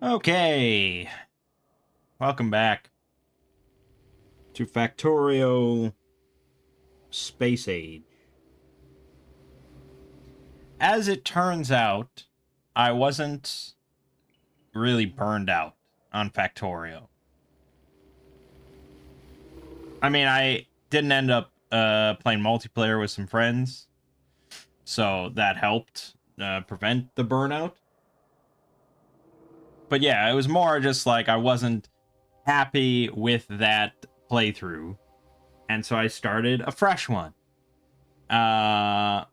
Okay, welcome back to Factorio Space Age. As it turns out, I wasn't really burned out on Factorio. I mean, I didn't end up playing multiplayer with some friends, so that helped prevent the burnout. But yeah, it was more just like I wasn't happy with that playthrough, and so I started a fresh one. Uh,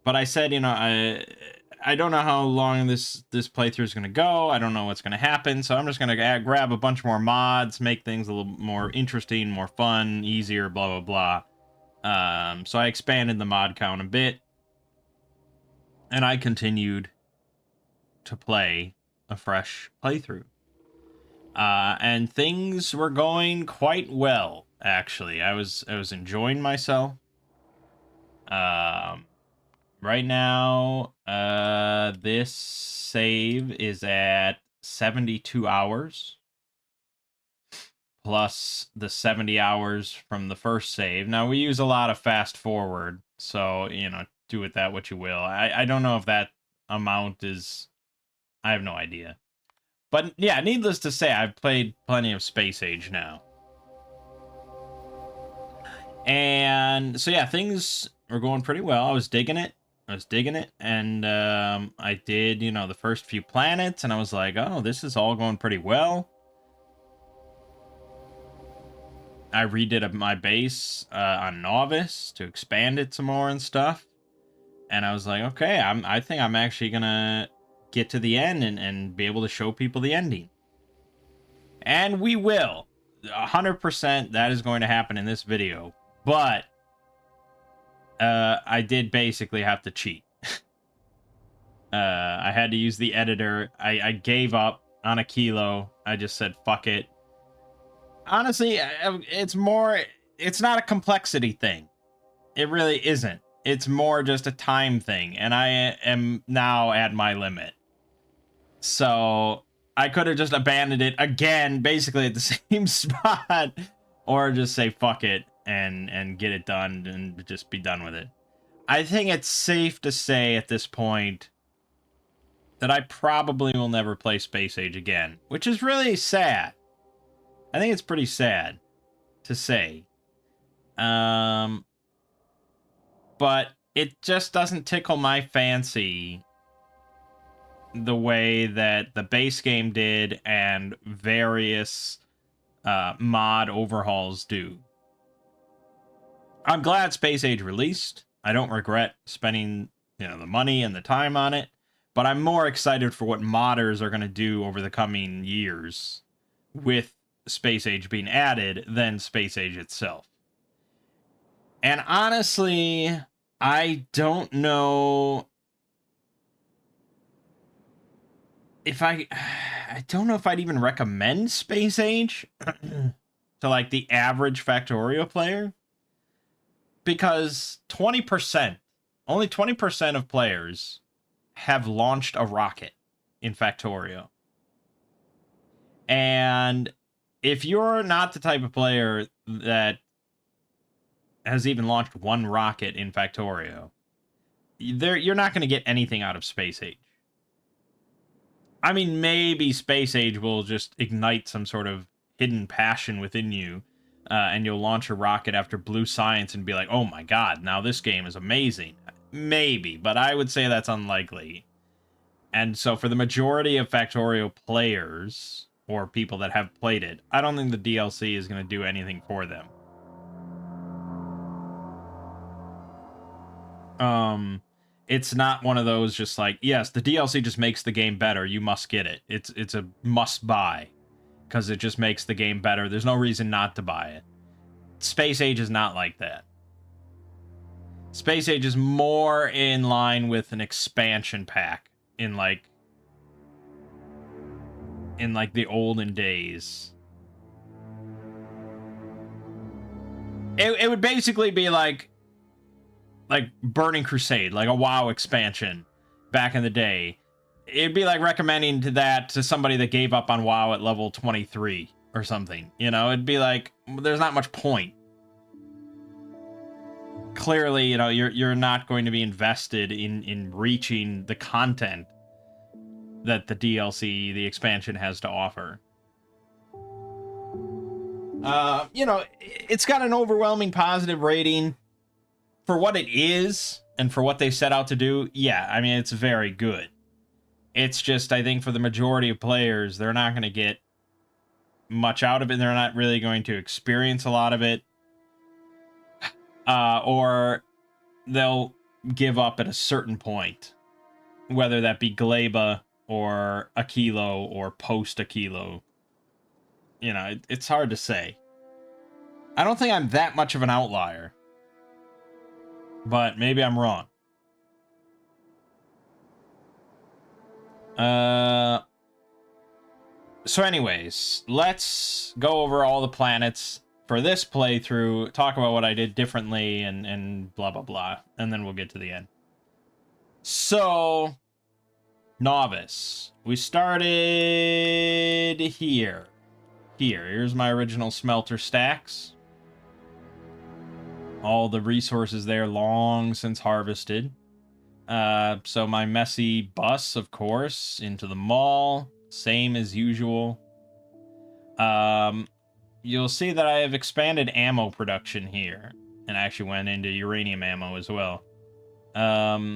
but I said, I don't know how long this playthrough is gonna go. I don't know what's gonna happen, so I'm just gonna grab a bunch more mods, make things a little more interesting, more fun, easier, blah blah blah. So I expanded the mod count a bit, and I continued to play a fresh playthrough. And things were going quite well. Actually, I was enjoying myself. Um, Right now, this save is at 72 hours plus the 70 hours from the first save. Now we use a lot of fast forward, so do with that what you will. I don't know if that amount is. I have no idea. But yeah, needless to say, I've played plenty of Space Age now. And so yeah, things were going pretty well. I was digging it. And I did, the first few planets, and I was like, oh, this is all going pretty well. I redid my base on Novice to expand it some more and stuff. And I was like, okay, I think I'm actually gonna get to the end and be able to show people the ending. And we will. 100% that is going to happen in this video. But I did basically have to cheat. I had to use the editor. I gave up on a kilo. I just said, fuck it. Honestly, it's not a complexity thing. It really isn't. It's more just a time thing. And I am now at my limit. So I could have just abandoned it again, basically at the same spot, or just say, fuck it and get it done and just be done with it. I think it's safe to say at this point that I probably will never play Space Age again, which is really sad. I think it's pretty sad to say. But it just doesn't tickle my fancy the way that the base game did and various mod overhauls do. I'm glad Space Age released. I don't regret spending, the money and the time on it, but I'm more excited for what modders are going to do over the coming years with Space Age being added than Space Age itself. And honestly, I don't know if I don't know if I'd even recommend Space Age to like the average Factorio player, because 20%, only 20% of players have launched a rocket in Factorio. And if you're not the type of player that has even launched one rocket in Factorio, you're not going to get anything out of Space Age. I mean, maybe Space Age will just ignite some sort of hidden passion within you, and you'll launch a rocket after Blue Science and be like, oh my god, now this game is amazing. Maybe, but I would say that's unlikely. And so for the majority of Factorio players, or people that have played it, I don't think the DLC is going to do anything for them. It's not one of those just like, yes, the DLC just makes the game better, you must get it. It's a must buy because it just makes the game better. There's no reason not to buy it. Space Age is not like that. Space Age is more in line with an expansion pack in like the olden days. It would basically be like Burning Crusade, like a WoW expansion back in the day. it'd be like recommending that to somebody that gave up on WoW at level 23 or something. You know, it'd be like, there's not much point. Clearly, you know, you're not going to be invested in reaching the content that the DLC, the expansion, has to offer. You know, it's got an overwhelming positive rating for what it is and for what they set out to do. Yeah, I mean, it's very good. It's just, I think for the majority of players, they're not going to get much out of it. They're not really going to experience a lot of it. Or they'll give up at a certain point, whether that be Gleba or a kilo or post a kilo. You know, it's hard to say. I don't think I'm that much of an outlier, but maybe I'm wrong. So anyways, let's go over all the planets for this playthrough, talk about what I did differently, and blah, blah, blah. And then we'll get to the end. So, Novice. We started here. Here's my original smelter stacks. All the resources there long since harvested. So my messy bus, of course, into the mall. Same as usual. You'll see that I have expanded ammo production here. And actually went into uranium ammo as well.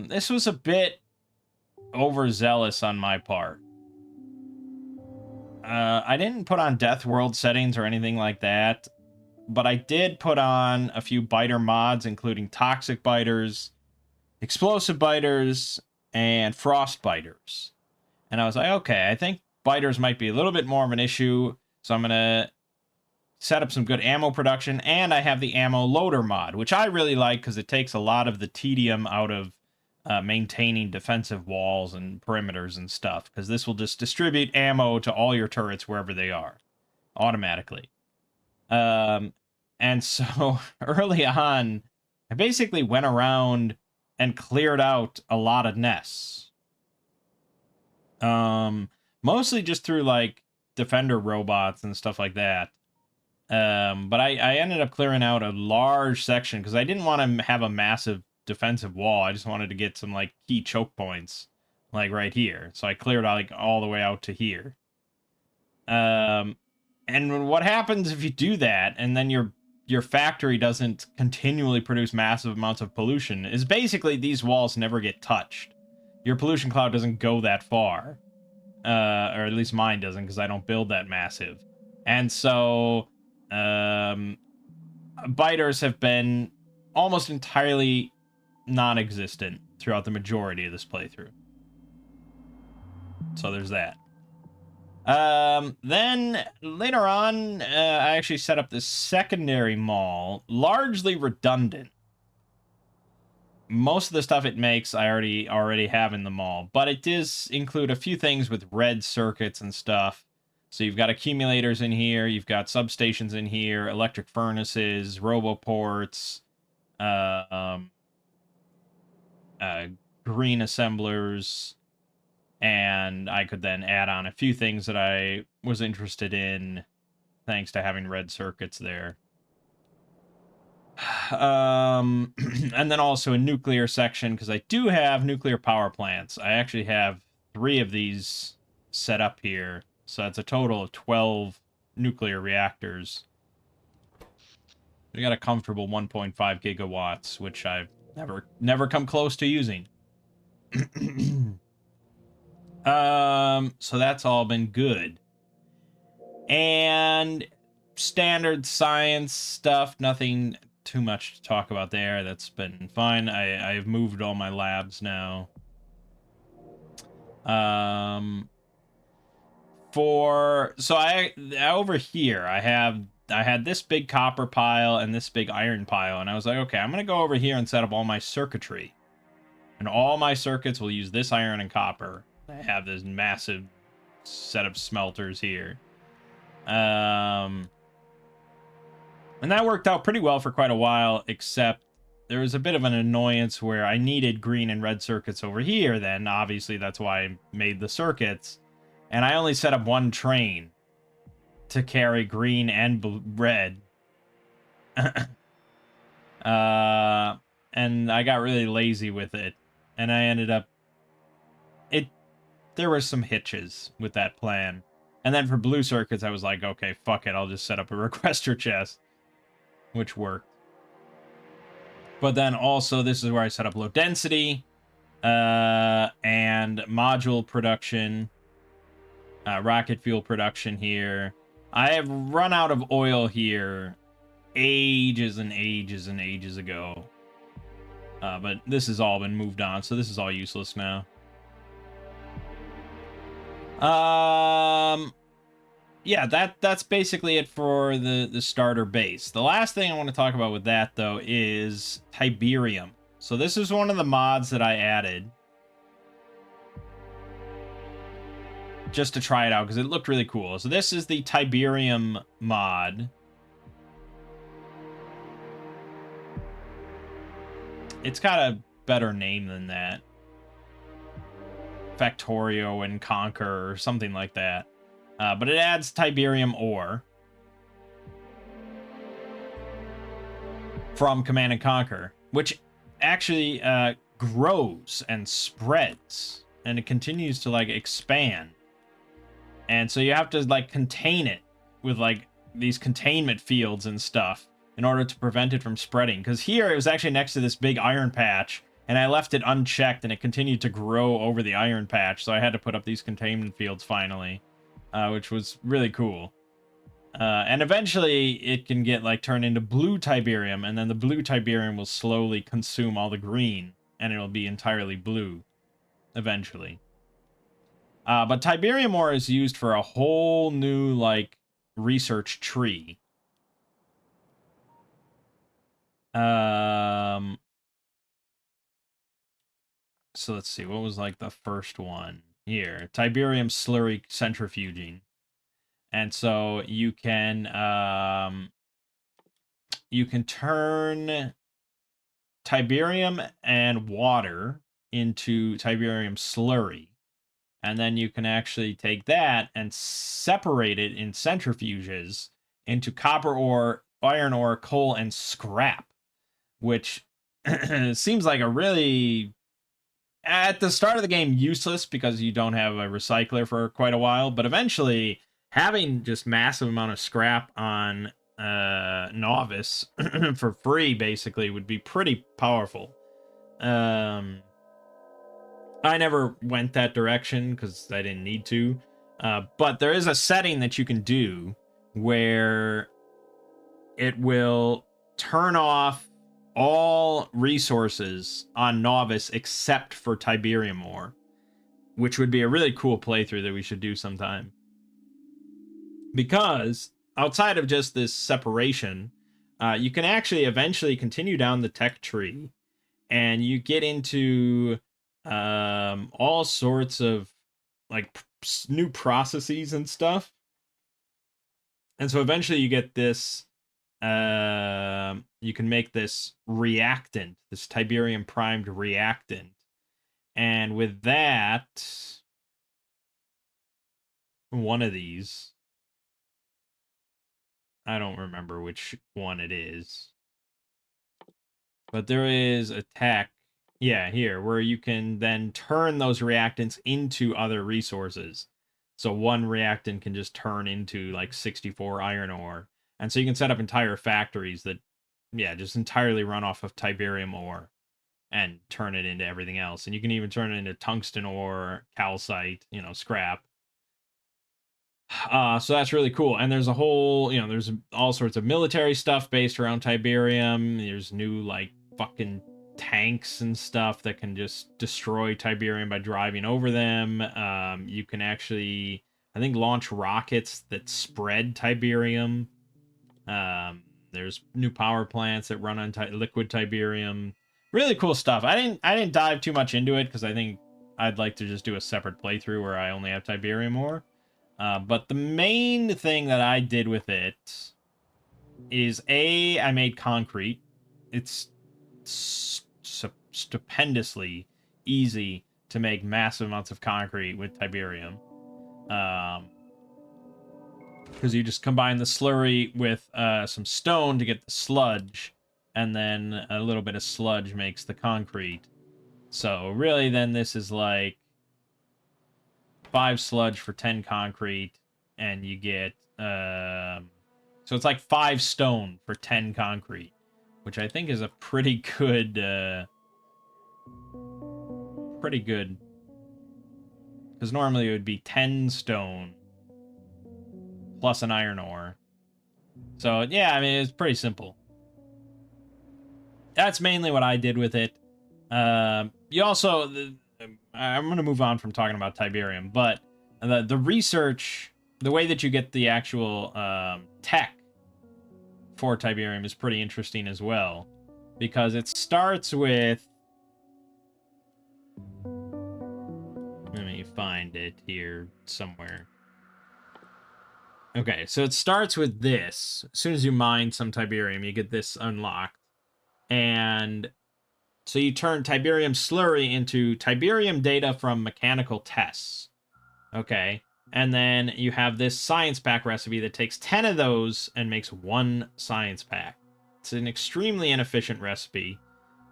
This was a bit overzealous on my part. I didn't put on Death World settings or anything like that. But I did put on a few biter mods, including toxic biters, explosive biters, and frost biters. And I was like, okay, I think biters might be a little bit more of an issue, so I'm going to set up some good ammo production, and I have the ammo loader mod, which I really like because it takes a lot of the tedium out of maintaining defensive walls and perimeters and stuff, because this will just distribute ammo to all your turrets wherever they are, automatically. And so early on, I basically went around and cleared out a lot of nests. Mostly just through like defender robots and stuff like that. But I ended up clearing out a large section because I didn't want to have a massive defensive wall. I just wanted to get some like key choke points, like right here. So I cleared out like all the way out to here. And what happens if you do that and then your factory doesn't continually produce massive amounts of pollution is basically these walls never get touched. Your pollution cloud doesn't go that far. Or at least mine doesn't, because I don't build that massive. And so, biters have been almost entirely non-existent throughout the majority of this playthrough. So there's that. Then later on, I actually set up this secondary mall, largely redundant. Most of the stuff it makes I already have in the mall, but it does include a few things with red circuits and stuff. So you've got accumulators in here, you've got substations in here, electric furnaces, roboports, green assemblers, and I could then add on a few things that I was interested in thanks to having red circuits there. And then also a nuclear section, because I do have nuclear power plants. I actually have 3 of these set up here, so that's a total of 12 nuclear reactors. We got a comfortable 1.5 gigawatts, which I've never come close to using. So that's all been good. And standard science stuff, nothing too much to talk about there. That's been fine. I've moved all my labs now. So I over here I had this big copper pile and this big iron pile, and I was like, okay, I'm gonna go over here and set up all my circuitry, and all my circuits will use this iron and copper. I have this massive set of smelters here. And that worked out pretty well for quite a while, except there was a bit of an annoyance where I needed green and red circuits over here. Then obviously that's why I made the circuits, and I only set up one train to carry green and red. And I got really lazy with it, and I ended up it. There were some hitches with that plan, and then for blue circuits, I was like, okay, fuck it, I'll just set up a requester chest, which worked. But then also, this is where I set up low density, and module production, rocket fuel production here. I have run out of oil here ages and ages and ages ago. But this has all been moved on, so this is all useless now. Yeah, that's basically it for the starter base. The last thing I want to talk about with that, though, is Tiberium. So this is one of the mods that I added just to try it out because it looked really cool. So this is the Tiberium mod. It's got a better name than that. Factorio and Conquer or something like that. But it adds Tiberium ore from Command and Conquer, which actually grows and spreads, and it continues to like expand. And so you have to like contain it with like these containment fields and stuff in order to prevent it from spreading. Because here it was actually next to this big iron patch, and I left it unchecked, and it continued to grow over the iron patch. So I had to put up these containment fields finally, which was really cool. And eventually it can get like turned into blue Tiberium, and then the blue Tiberium will slowly consume all the green, and it'll be entirely blue eventually. But Tiberium ore is used for a whole new like research tree. So let's see, what was like the first one here? Tiberium slurry centrifuging. And so you can turn Tiberium and water into Tiberium slurry. And then you can actually take that and separate it in centrifuges into copper ore, iron ore, coal, and scrap, which seems like a really, at the start of the game, useless because you don't have a recycler for quite a while. But eventually, having just massive amount of scrap on Novice for free, basically, would be pretty powerful. I never went that direction because I didn't need to. But there is a setting that you can do where it will turn off all resources on Novice except for Tiberium ore, which would be a really cool playthrough that we should do sometime. Because outside of just this separation, you can actually eventually continue down the tech tree, and you get into all sorts of like new processes and stuff. And so eventually you get this you can make this reactant, this Tiberium primed reactant. And with that, one of these, I don't remember which one it is, but there is a tech, yeah, here, where you can then turn those reactants into other resources. So one reactant can just turn into like 64 iron ore. And so you can set up entire factories that, yeah, just entirely run off of Tiberium ore and turn it into everything else. And you can even turn it into tungsten ore, calcite, scrap. So that's really cool. And there's a whole, there's all sorts of military stuff based around Tiberium. There's new, like, fucking tanks and stuff that can just destroy Tiberium by driving over them. You can actually, I think, launch rockets that spread Tiberium. There's new power plants that run on liquid Tiberium. Really cool stuff. I didn't dive too much into it because I think I'd like to just do a separate playthrough where I only have Tiberium ore. But the main thing that I did with it is I made concrete. It's stupendously easy to make massive amounts of concrete with Tiberium. Because you just combine the slurry with some stone to get the sludge, and then a little bit of sludge makes the concrete. So really, then this is like 5 sludge for 10 concrete, and you get so it's like 5 stone for 10 concrete, which I think is a pretty good because normally it would be 10 stone plus an iron ore. So yeah, I mean, it's pretty simple. That's mainly what I did with it. You also, I'm going to move on from talking about Tiberium, but the research, the way that you get the actual tech for Tiberium is pretty interesting as well, because it starts with, let me find it here somewhere. Okay, so it starts with this. As soon as you mine some Tiberium, you get this unlocked. And so you turn Tiberium slurry into Tiberium data from mechanical tests. Okay. And then you have this science pack recipe that takes 10 of those and makes 1 science pack. It's an extremely inefficient recipe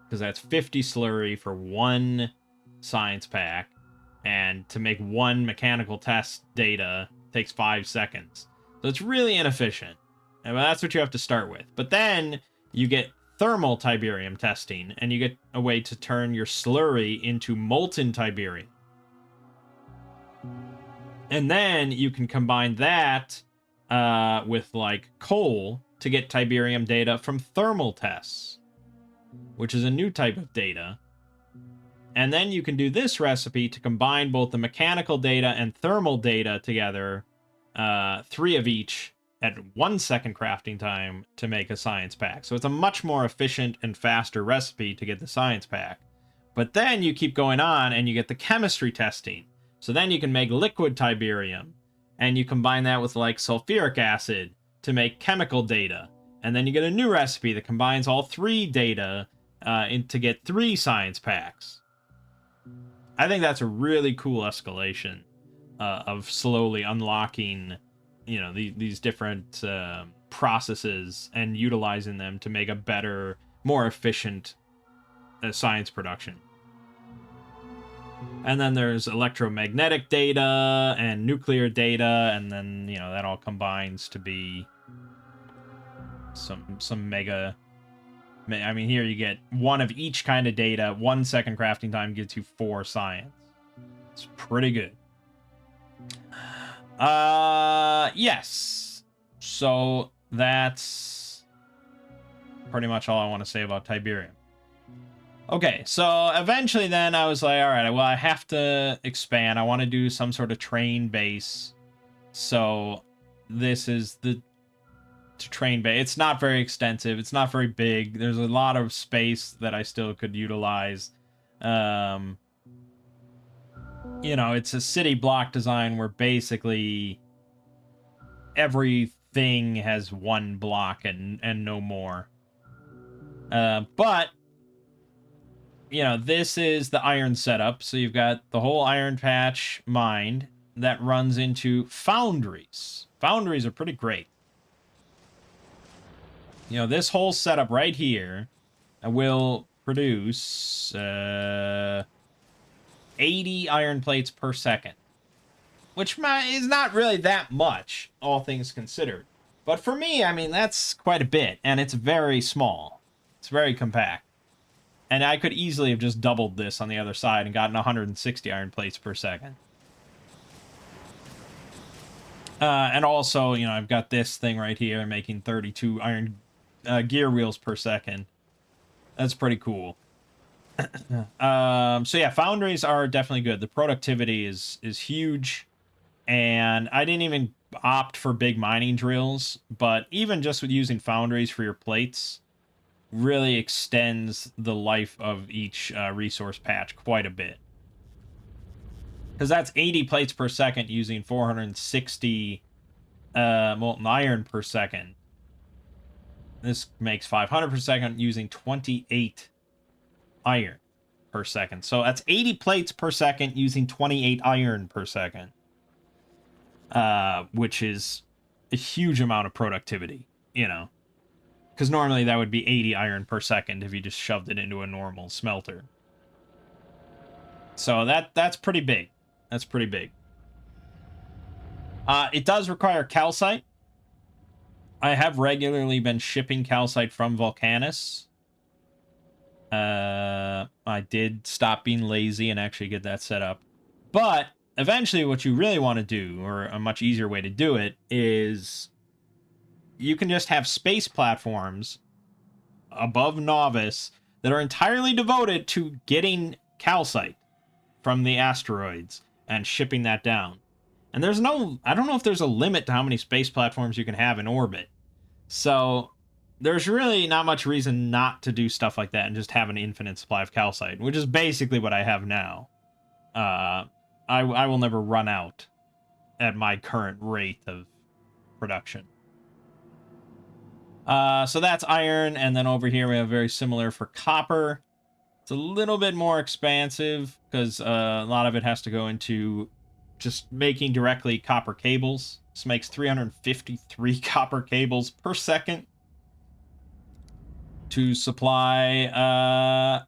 because that's 50 slurry for 1 science pack. And to make 1 mechanical test data takes 5 seconds. So it's really inefficient. And that's what you have to start with. But then you get thermal Tiberium testing, and you get a way to turn your slurry into molten Tiberium. And then you can combine that with like coal to get Tiberium data from thermal tests, which is a new type of data. And then you can do this recipe to combine both the mechanical data and thermal data together, 3 of each at 1 second crafting time to make a science pack. So it's a much more efficient and faster recipe to get the science pack. But then you keep going on and you get the chemistry testing. So then you can make liquid Tiberium, and you combine that with like sulfuric acid to make chemical data. And then you get a new recipe that combines all 3 data to get 3 science packs. I think that's a really cool escalation of slowly unlocking, you know, these different processes and utilizing them to make a better, more efficient science production. And then there's electromagnetic data and nuclear data, and then, you know, that all combines to be some mega. I mean, here you get 1 of each kind of data. 1 second crafting time gives you 4 science. It's pretty good. Yes. So that's pretty much all I want to say about Tiberium. Okay, so eventually then I was like, all right, well, I have to expand. I want to do some sort of train base. So this is the train base. It's not very extensive. It's not very big. There's a lot of space that I still could utilize. You know, it's a city block design where basically everything has 1 block and no more. But you know, this is the iron setup. So you've got the whole iron patch mined that runs into foundries. Foundries are pretty great. You know, this whole setup right here will produce 80 iron plates per second, which is not really that much, all things considered. But for me, I mean, that's quite a bit, and it's very small. It's very compact. And I could easily have just doubled this on the other side and gotten 160 iron plates per second. And also, you know, I've got this thing right here making 32 iron gear wheels per second. That's pretty cool. So yeah, foundries are definitely good. The productivity is huge. And I didn't even opt for big mining drills, but even just with using foundries for your plates really extends the life of each resource patch quite a bit. Because that's 80 plates per second using 460 molten iron per second. This makes 500 per second using 28 iron per second. So that's 80 plates per second using 28 iron per second, which is a huge amount of productivity, because normally that would be 80 iron per second if you just shoved it into a normal smelter. So that's pretty big. That's pretty big. It does require calcite. I have regularly been shipping calcite from Volcanus. I did stop being lazy and actually get that set up. But eventually what you really want to do, or a much easier way to do it, is you can just have space platforms above Novice that are entirely devoted to getting calcite from the asteroids and shipping that down. And I don't know if there's a limit to how many space platforms you can have in orbit. So there's really not much reason not to do stuff like that and just have an infinite supply of calcite, which is basically what I have now. I will never run out at my current rate of production. So that's iron, and then over here we have very similar for copper. It's a little bit more expansive because a lot of it has to go into just making directly copper cables. This makes 353 copper cables per second to supply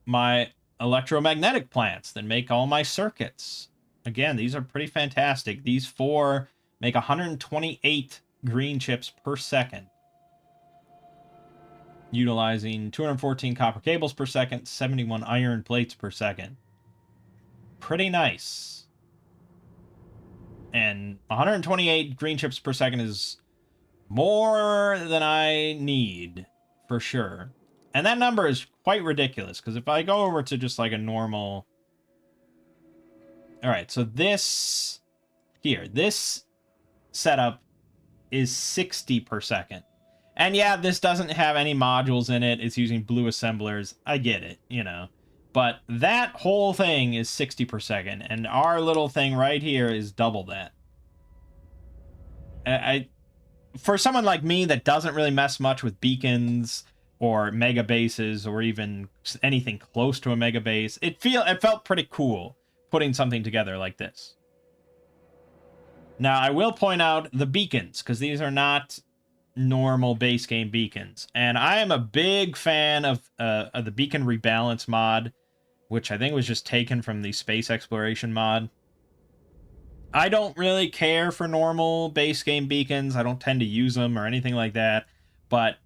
my electromagnetic plants that make all my circuits. Again, these are pretty fantastic. These 4 make 128 green chips per second, utilizing 214 copper cables per second, 71 iron plates per second. Pretty nice. And 128 green chips per second is more than I need, for sure. And that number is quite ridiculous, because if I go over to just like a normal... Alright, so this setup is 60 per second. And yeah, this doesn't have any modules in it. It's using blue assemblers. I get it, But that whole thing is 60 per second, and our little thing right here is double that. For someone like me that doesn't really mess much with beacons or mega bases or even anything close to a mega base, it felt pretty cool putting something together like this. Now, I will point out the beacons, because these are not normal base game beacons. And I am a big fan of the beacon rebalance mod, which I think was just taken from the space exploration mod. I don't really care for normal base game beacons. I don't tend to use them or anything like that. But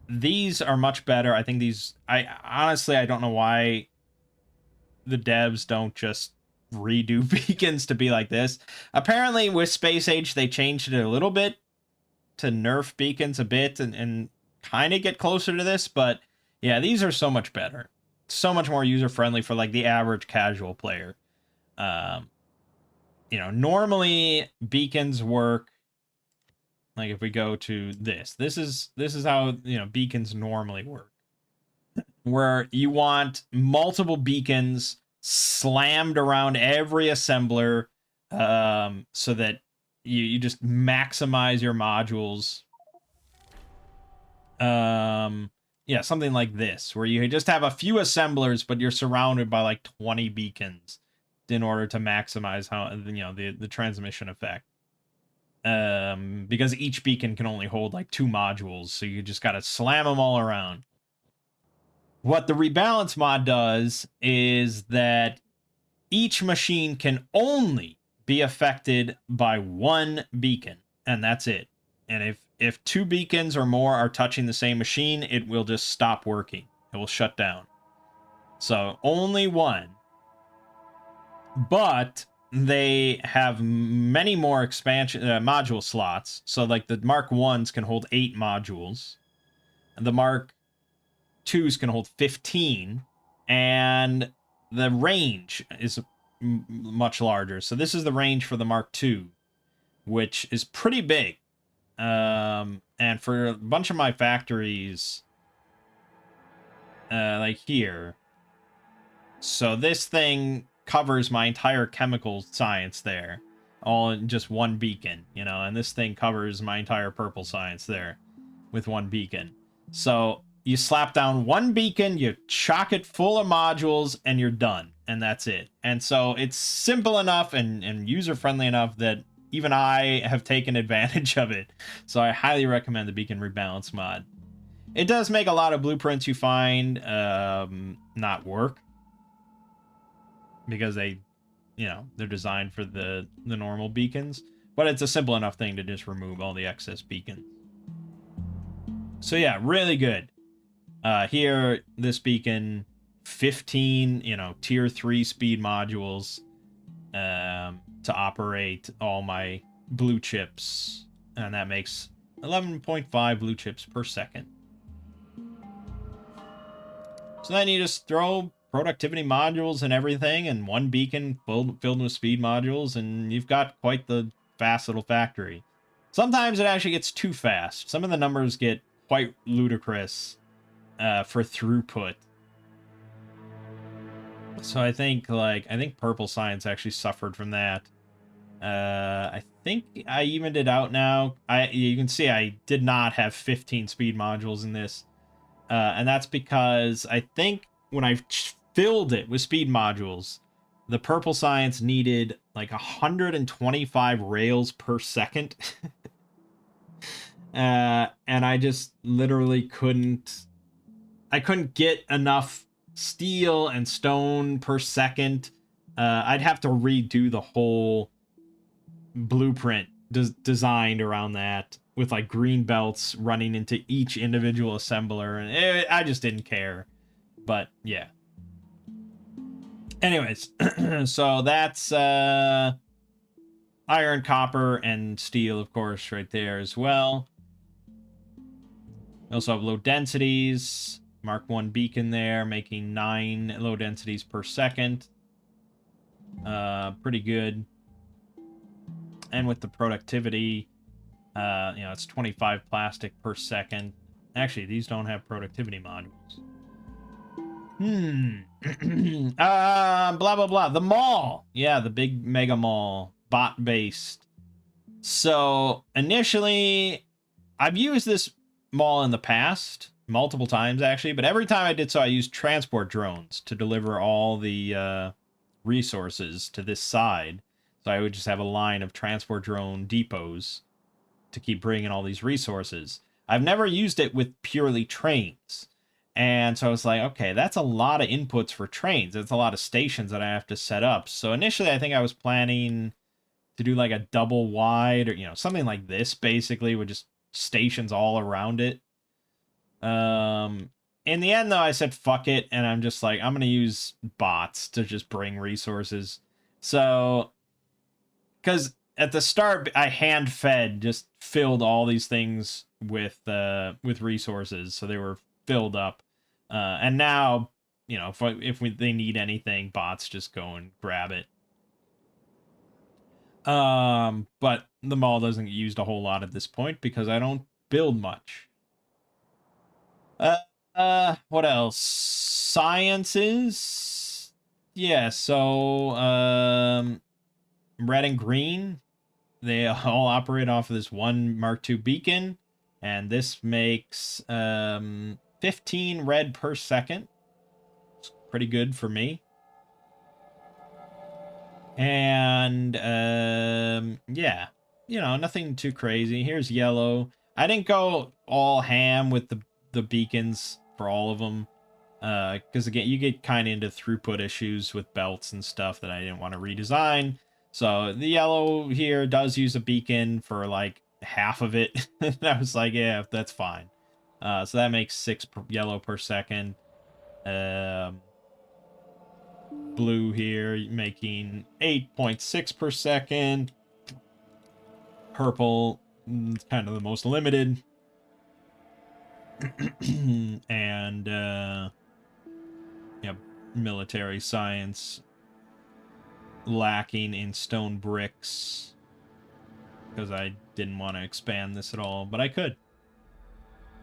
these are much better. I think these... honestly, I don't know why the devs don't just redo beacons to be like this. Apparently, with Space Age, they changed it a little bit to nerf beacons a bit and kind of get closer to this. But yeah, these are so much better. So much more user-friendly for like the average casual player. Normally beacons work like if we go to this is how, beacons normally work, where you want multiple beacons slammed around every assembler, so that you just maximize your modules. Yeah, something like this, where you just have a few assemblers, but you're surrounded by like 20 beacons in order to maximize how, the transmission effect. Because each beacon can only hold like 2 modules, so you just gotta slam them all around. What the rebalance mod does is that each machine can only be affected by 1 beacon, and that's it. And if 2 beacons or more are touching the same machine, it will just stop working. It will shut down. So only 1. But they have many more expansion module slots. So like the Mark 1s can hold 8 modules. And the Mark 2s can hold 15. And the range is much larger. So this is the range for the Mark II, which is pretty big. And for a bunch of my factories, like here, so this thing covers my entire chemical science there, all in just 1 beacon, and this thing covers my entire purple science there with 1 beacon. So You slap down one beacon, you chock it full of modules, and you're done. And that's it. And so it's simple enough and user-friendly enough that even I have taken advantage of it. So I highly recommend the Beacon Rebalance mod. It does make a lot of blueprints you find not work. Because they, you know, they're designed for the normal beacons. But it's a simple enough thing to just remove all the excess beacons. So yeah, really good. Here, this beacon, 15, you know, tier 3 speed modules to operate all my blue chips. And that makes 11.5 blue chips per second. So then you just throw productivity modules and everything, and one beacon filled with speed modules, and you've got quite the fast little factory. Sometimes it actually gets too fast. Some of the numbers get quite ludicrous for throughput. So I think Purple Science actually suffered from that. I think I evened it out now. You can see I did not have 15 speed modules in this. And that's because I think when I filled it with speed modules, the Purple Science needed like 125 rails per second. And I just literally couldn't get enough steel and stone per second. I'd have to redo the whole blueprint designed around that with like green belts running into each individual assembler, and I just didn't care. But yeah. Anyways, so that's iron, copper, and steel, of course, right there as well. We also have low densities. Mark 1 beacon there, making 9 low densities per second. Pretty good. And with the productivity, you know, it's 25 plastic per second. Actually, these don't have productivity modules. Blah, blah, blah. The mall. Yeah, the big mega mall. Bot-based. So, initially, I've used this mall in the past. Multiple times, actually. But every time I did so, I used transport drones to deliver all the resources to this side. So I would just have a line of transport drone depots to keep bringing all these resources. I've never used it with purely trains. And so I was like, okay, that's a lot of inputs for trains. That's a lot of stations that I have to set up. So initially, I think I was planning to do like a double wide or, you know, something like this, basically, with just stations all around it. In the end, though, I said, fuck it. And I'm just like, I'm going to use bots to just bring resources. So, because at the start, I just filled all these things with resources, so they were filled up. And now, you know, if they need anything, bots just go and grab it. But the mall doesn't get used a whole lot at this point because I don't build much. What else? Sciences. Yeah, so red and green, they all operate off of this one Mark II beacon, and this makes 15 red per second. It's pretty good for me. And yeah, you know, nothing too crazy. Here's yellow. I didn't go all ham with the beacons for all of them, because again, you get kind of into throughput issues with belts and stuff that I didn't want to redesign. So the yellow here does use a beacon for like half of it. I was like, yeah, that's fine. So that makes 6 yellow per second. Blue here making 8.6 per second. Purple, kind of the most limited. And yeah, military science lacking in stone bricks because I didn't want to expand this at all, but I could.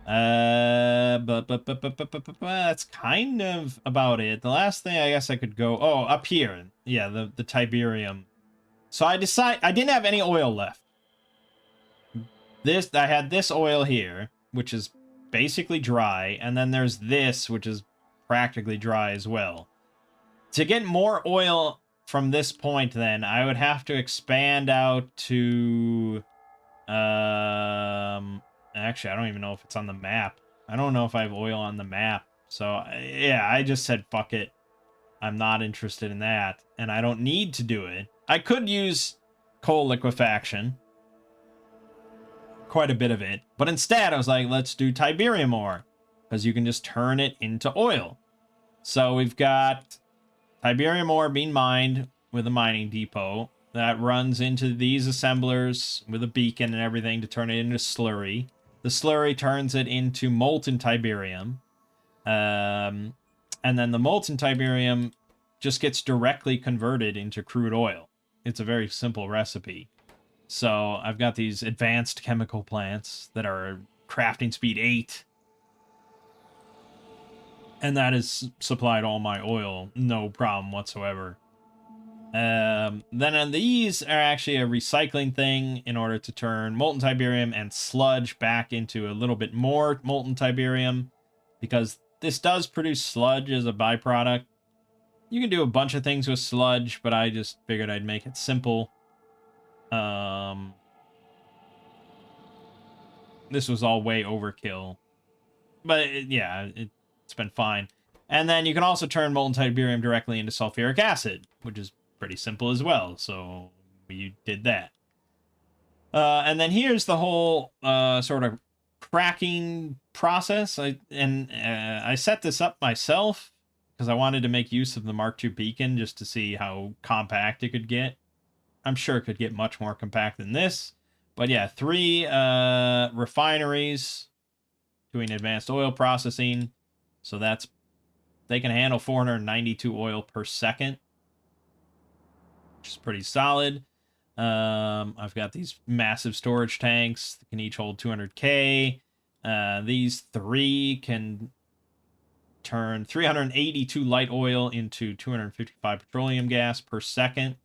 But that's kind of about it. The last thing I guess I could go, oh, up here. Yeah, the Tiberium. So I didn't have any oil left. I had this oil here, which is basically dry, and then there's this, which is practically dry as well. To get more oil from this point, then, I would have to expand out to... Actually, I don't even know if it's on the map. I don't know if I have oil on the map. So, yeah, I just said, fuck it. I'm not interested in that, and I don't need to do it. I could use coal liquefaction, quite a bit of it, but instead I was like, let's do Tiberium ore, because you can just turn it into oil. So we've got Tiberium ore being mined with a mining depot that runs into these assemblers with a beacon and everything to turn it into slurry. The slurry turns it into molten Tiberium. And then the molten Tiberium just gets directly converted into crude oil. It's a very simple recipe. So I've got these advanced chemical plants that are crafting speed 8. And that has supplied all my oil, no problem whatsoever. Then these are actually a recycling thing in order to turn molten Tiberium and sludge back into a little bit more molten Tiberium, because this does produce sludge as a byproduct. You can do a bunch of things with sludge, but I just figured I'd make it simple. This was all way overkill. But yeah, it's been fine. And then you can also turn molten Tiberium directly into sulfuric acid, which is pretty simple as well. So we did that. And then here's the whole sort of cracking process. I set this up myself because I wanted to make use of the Mark II beacon just to see how compact it could get. I'm sure it could get much more compact than this. But yeah, 3 refineries doing advanced oil processing. So they can handle 492 oil per second, which is pretty solid. I've got these massive storage tanks that can each hold 200K. These 3 can turn 382 light oil into 255 petroleum gas per second.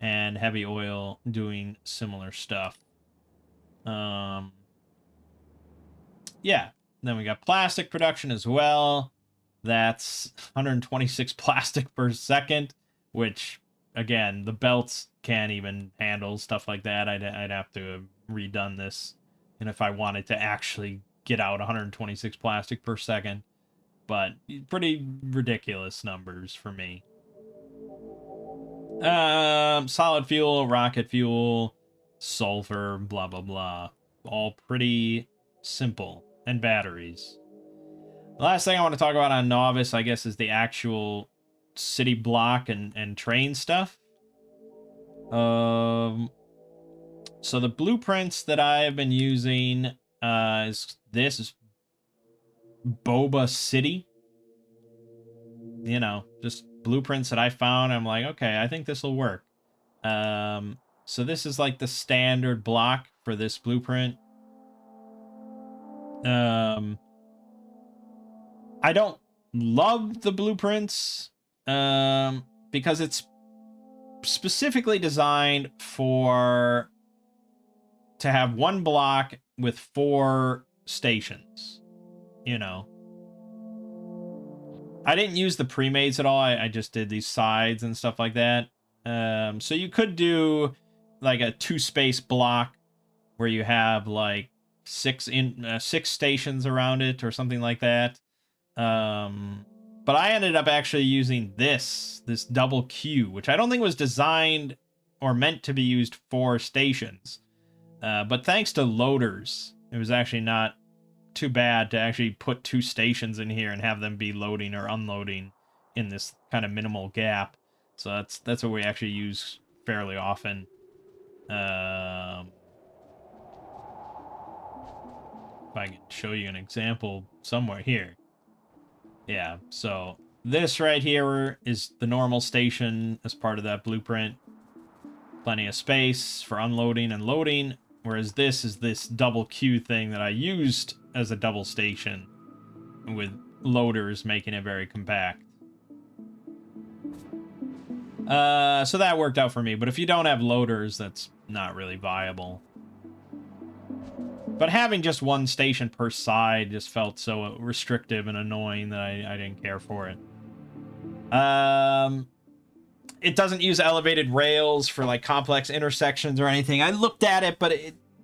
And heavy oil doing similar stuff. Yeah. Then we got plastic production as well. That's 126 plastic per second, which, again, the belts can't even handle stuff like that. I'd have to have redone this, and if I wanted to actually get out 126 plastic per second. But pretty ridiculous numbers for me. Solid fuel, rocket fuel, sulfur, blah, blah, blah. All pretty simple. And batteries. The last thing I want to talk about on Novice, I guess, is the actual city block and train stuff. So the blueprints that I have been using is Boba City. You know, just blueprints that I found. I'm like, okay, I think this will work. So this is like the standard block for this blueprint. I don't love the blueprints because it's specifically designed to have one block with 4 stations, you know. I didn't use the pre-mades at all. I just did these sides and stuff like that. So you could do like a 2-space block where you have like 6 stations around it or something like that. But I ended up actually using this double queue, which I don't think was designed or meant to be used for stations. But thanks to loaders, it was actually not too bad to actually put 2 stations in here and have them be loading or unloading in this kind of minimal gap. So that's what we actually use fairly often. If I can show you an example somewhere here. Yeah, so this right here is the normal station as part of that blueprint. Plenty of space for unloading and loading, whereas this is this double queue thing that I used as a double station with loaders making it very compact. So that worked out for me, but if you don't have loaders, that's not really viable. But having just one station per side just felt so restrictive and annoying that I didn't care for it. It doesn't use elevated rails for like complex intersections or anything. I looked at it, but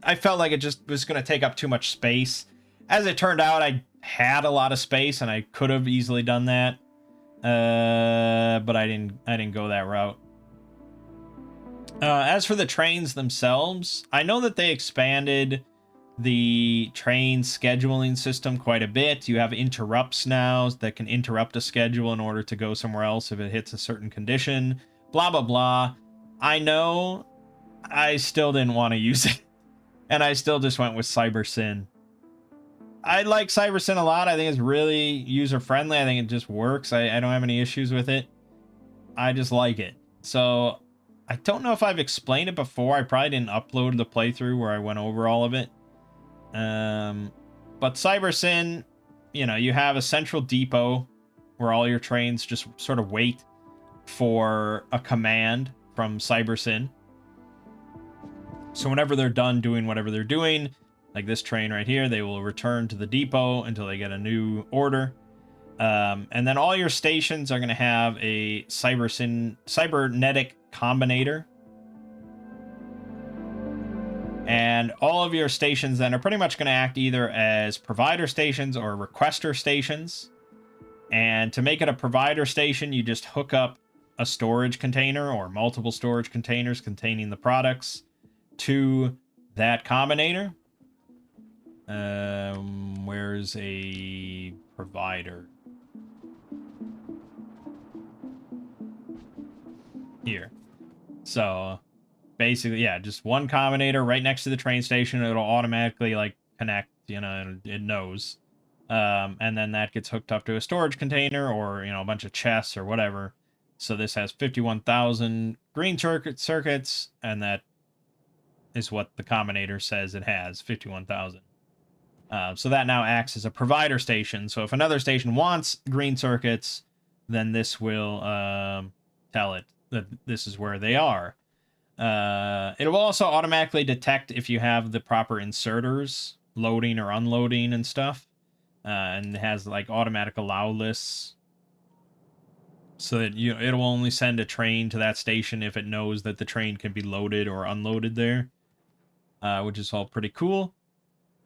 I felt like it just was going to take up too much space. As it turned out, I had a lot of space and I could have easily done that. But I didn't go that route. As for the trains themselves, I know that they expanded the train scheduling system quite a bit. You have interrupts now that can interrupt a schedule in order to go somewhere else if it hits a certain condition. Blah, blah, blah. I know I still didn't want to use it. And I still just went with CyberSyn. I like CyberSyn a lot. I think it's really user-friendly. I think it just works. I don't have any issues with it. I just like it. So I don't know if I've explained it before. I probably didn't upload the playthrough where I went over all of it. But CyberSyn, you know, you have a central depot where all your trains just sort of wait for a command from CyberSyn. So whenever they're done doing whatever they're doing, like this train right here, they will return to the depot until they get a new order. And then all your stations are going to have a cybernetic combinator. And all of your stations then are pretty much going to act either as provider stations or requester stations. And to make it a provider station, you just hook up a storage container or multiple storage containers containing the products to that combinator. Where's a provider? Here. So basically, yeah, just one combinator right next to the train station. It'll automatically like connect, you know, and it knows. And then that gets hooked up to a storage container or, you know, a bunch of chests or whatever. So this has 51,000 green circuits, and that is what the combinator says it has, 51,000. So that now acts as a provider station. So if another station wants green circuits, then this will tell it that this is where they are. It will also automatically detect if you have the proper inserters loading or unloading and stuff. And it has like automatic allow lists. So that it will only send a train to that station if it knows that the train can be loaded or unloaded there. Which is all pretty cool.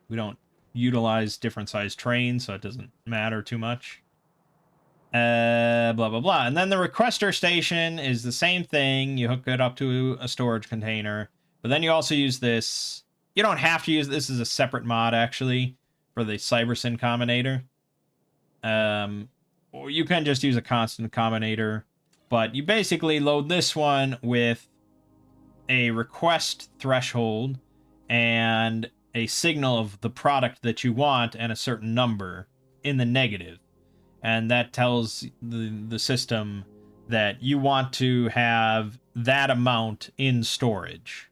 We don't utilize different size trains, so it doesn't matter too much. Blah, blah, blah. And then the requester station is the same thing. You hook it up to a storage container, but then you also use this. You don't have to use this as a separate mod, actually, for the CyberSyn combinator. Or you can just use a constant combinator, but you basically load this one with a request threshold and a signal of the product that you want and a certain number in the negative. And that tells the system that you want to have that amount in storage.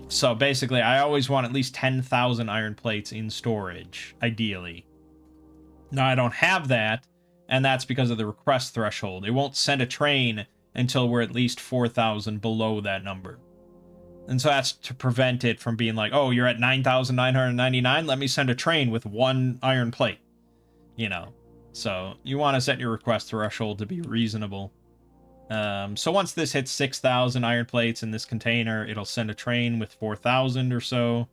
So basically, I always want at least 10,000 iron plates in storage, ideally. Now, I don't have that, and that's because of the request threshold. It won't send a train until we're at least 4,000 below that number. And so that's to prevent it from being like, oh, you're at 9,999, let me send a train with one iron plate. You know, so you want to set your request threshold to be reasonable. So once this hits 6,000 iron plates in this container, it'll send a train with 4,000 or so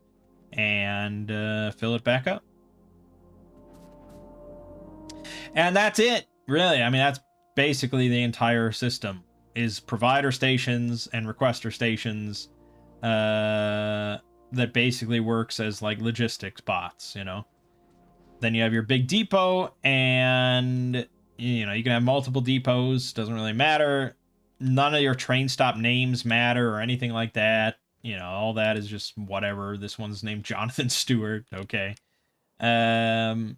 and fill it back up. And that's it, really. I mean, that's basically the entire system, is provider stations and requester stations that basically works as like logistics bots, you know. Then you have your big depot, and you know, you can have multiple depots, doesn't really matter. None of your train stop names matter or anything like that. You know, all that is just whatever. This one's named Jonathan Stewart, okay. And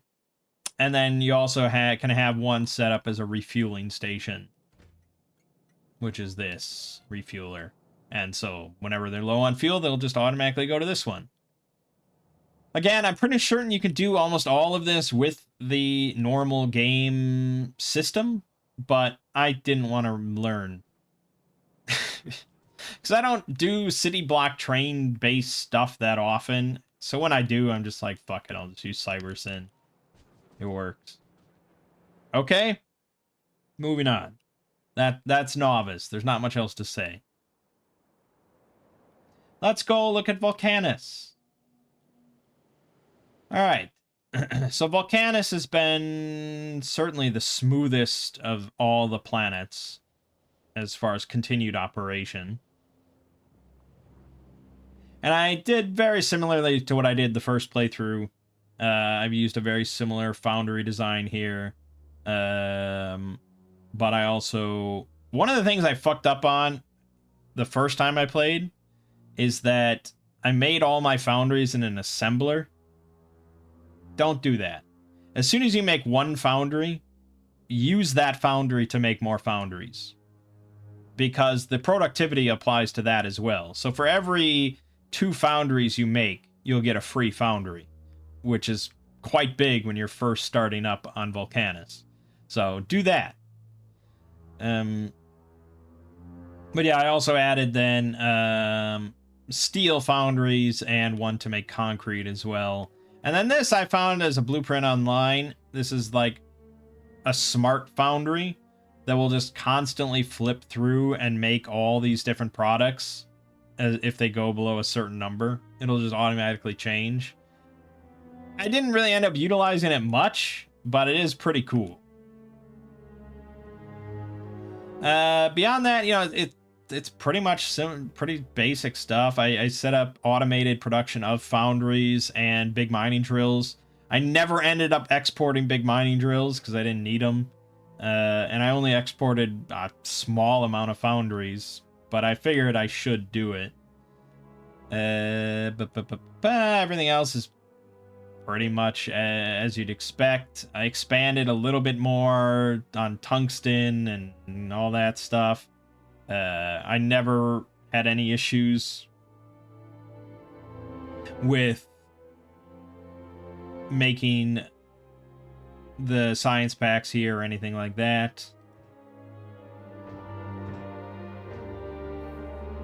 then you also can have one set up as a refueling station, which is this refueler. And so whenever they're low on fuel, they'll just automatically go to this one. Again, I'm pretty certain you can do almost all of this with the normal game system, but I didn't want to learn. Because I don't do city block train based stuff that often. So when I do, I'm just like, fuck it, I'll just use CyberSyn. It works. Okay. Moving on. That's Novice. There's not much else to say. Let's go look at Volcanus. Alright. So Volcanus has been certainly the smoothest of all the planets as far as continued operation. And I did very similarly to what I did the first playthrough. I've used a very similar foundry design here. But I also... One of the things I fucked up on the first time I played is that I made all my foundries in an assembler. Don't do that. As soon as you make one foundry, use that foundry to make more foundries. Because the productivity applies to that as well. So for every 2 foundries you make, you'll get a free foundry, which is quite big when you're first starting up on Volcanus. So do that. But yeah, I also added then steel foundries and one to make concrete as well. And then this I found as a blueprint online. This is like a smart foundry that will just constantly flip through and make all these different products. If they go below a certain number, it'll just automatically change. I didn't really end up utilizing it much, but it is pretty cool. Beyond that, you know, it's pretty much pretty basic stuff. I set up automated production of foundries and big mining drills. I never ended up exporting big mining drills because I didn't need them. And I only exported a small amount of foundries, but I figured I should do it. Everything else is pretty much as you'd expect. I expanded a little bit more on tungsten and all that stuff. I never had any issues with making the science packs here or anything like that.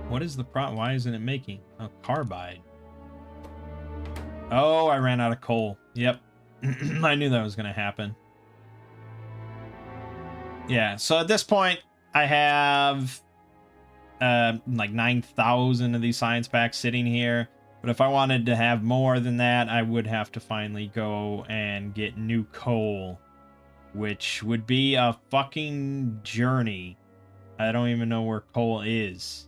What is the problem? Why isn't it making a carbide? Oh, I ran out of coal. Yep. I knew that was going to happen. Yeah, so at this point, I have like 9,000 of these science packs sitting here. But if I wanted to have more than that, I would have to finally go and get new coal, which would be a fucking journey. I don't even know where coal is.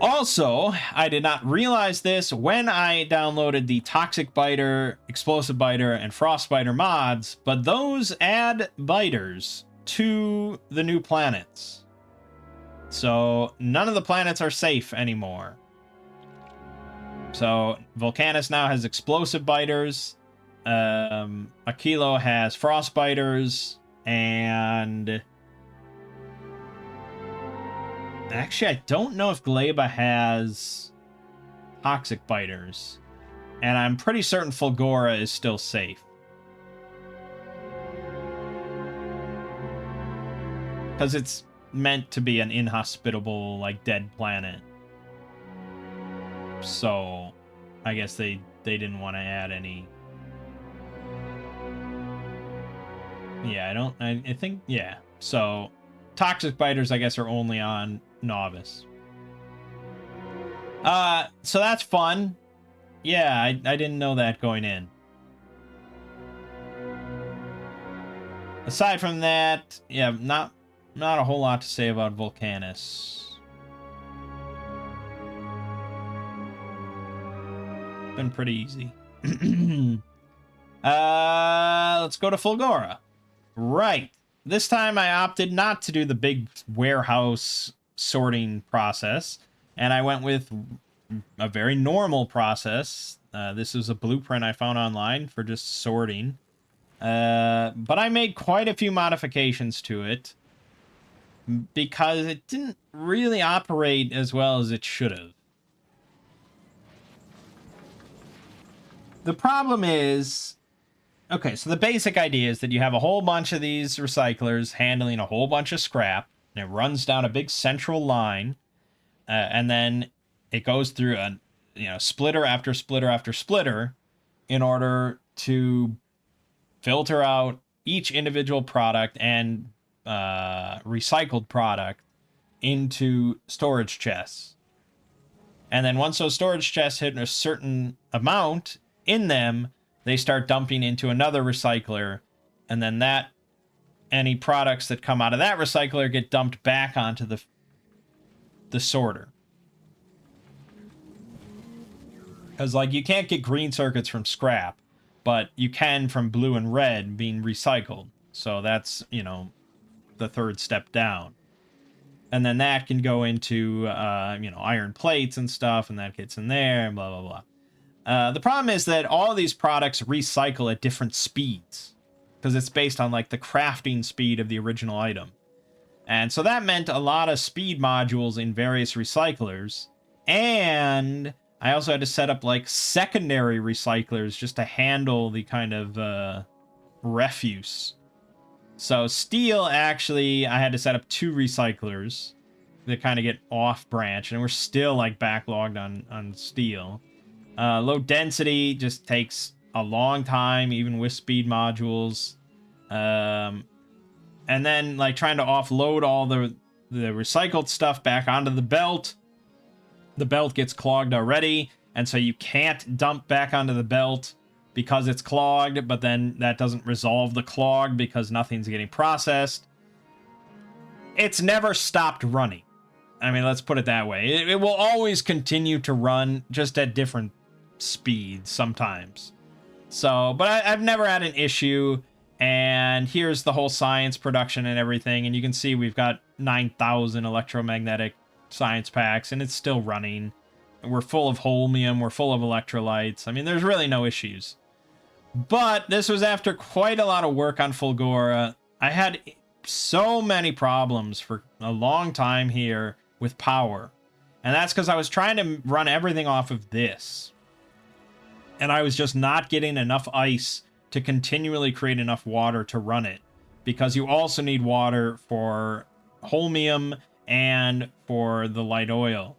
Also, I did not realize this when I downloaded the Toxic Biter, Explosive Biter, and Frostbiter mods, but those add biters to the new planets. So none of the planets are safe anymore. So Volcanus now has Explosive Biters, Aquilo has Frostbiters, and... Actually, I don't know if Gleba has Toxic Biters. And I'm pretty certain Fulgora is still safe. Because it's meant to be an inhospitable, like, dead planet. So, I guess they didn't want to add any... Yeah, I think, yeah. So, Toxic Biters, I guess, are only on Novice. So that's fun. Yeah, I didn't know that going in. Aside from that, yeah, not a whole lot to say about Volcanus. Been pretty easy. Let's go to Fulgora. Right. This time I opted not to do the big warehouse sorting process, and I went with a very normal process. This is a blueprint I found online for just sorting. But I made quite a few modifications to it because it didn't really operate as well as it should have. The problem is, okay, so the basic idea is that you have a whole bunch of these recyclers handling a whole bunch of scrap, and it runs down a big central line, and then it goes through a splitter after splitter after splitter in order to filter out each individual product and recycled product into storage chests. And then once those storage chests hit a certain amount in them, they start dumping into another recycler, and then any products that come out of that recycler get dumped back onto the sorter. Because, like, you can't get green circuits from scrap, but you can from blue and red being recycled. So that's, the third step down. And then that can go into, iron plates and stuff, and that gets in there, and blah, blah, blah. The problem is that all of these products recycle at different speeds, because it's based on, like, the crafting speed of the original item. And so that meant a lot of speed modules in various recyclers, and I also had to set up, like, secondary recyclers just to handle the kind of refuse. So steel, actually, I had to set up 2 recyclers that kind of get off branch, and we're still, like, backlogged on steel. Low density just takes a long time, even with speed modules. And then, like, trying to offload all the recycled stuff back onto the belt. The belt gets clogged already, and so you can't dump back onto the belt because it's clogged, but then that doesn't resolve the clog because nothing's getting processed. It's never stopped running. I mean, let's put it that way. It will always continue to run, just at different speeds sometimes. So, but I've never had an issue, and here's the whole science production and everything, and you can see we've got 9,000 electromagnetic science packs, and it's still running. We're full of holmium, we're full of electrolytes. I mean, there's really no issues. But this was after quite a lot of work on Fulgora. I had so many problems for a long time here with power. And that's because I was trying to run everything off of this. And I was just not getting enough ice to continually create enough water to run it. Because you also need water for holmium and for the light oil.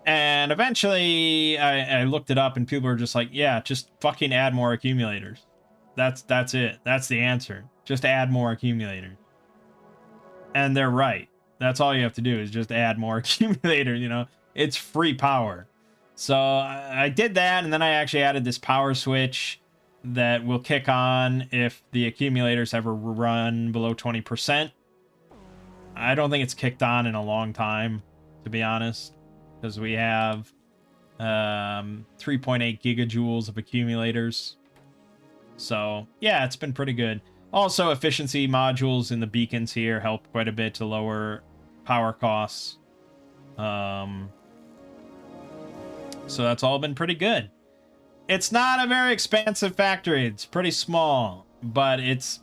And eventually, I looked it up, and people were just like, yeah, just fucking add more accumulators. That's it. That's the answer. Just add more accumulators. And they're right. That's all you have to do is just add more accumulators, It's free power. So I did that, and then I actually added this power switch that will kick on if the accumulators ever run below 20%. I don't think it's kicked on in a long time, to be honest. Because we have 3.8 gigajoules of accumulators. So, yeah, it's been pretty good. Also, efficiency modules in the beacons here help quite a bit to lower power costs. So that's all been pretty good. It's not a very expansive factory. It's pretty small. But it's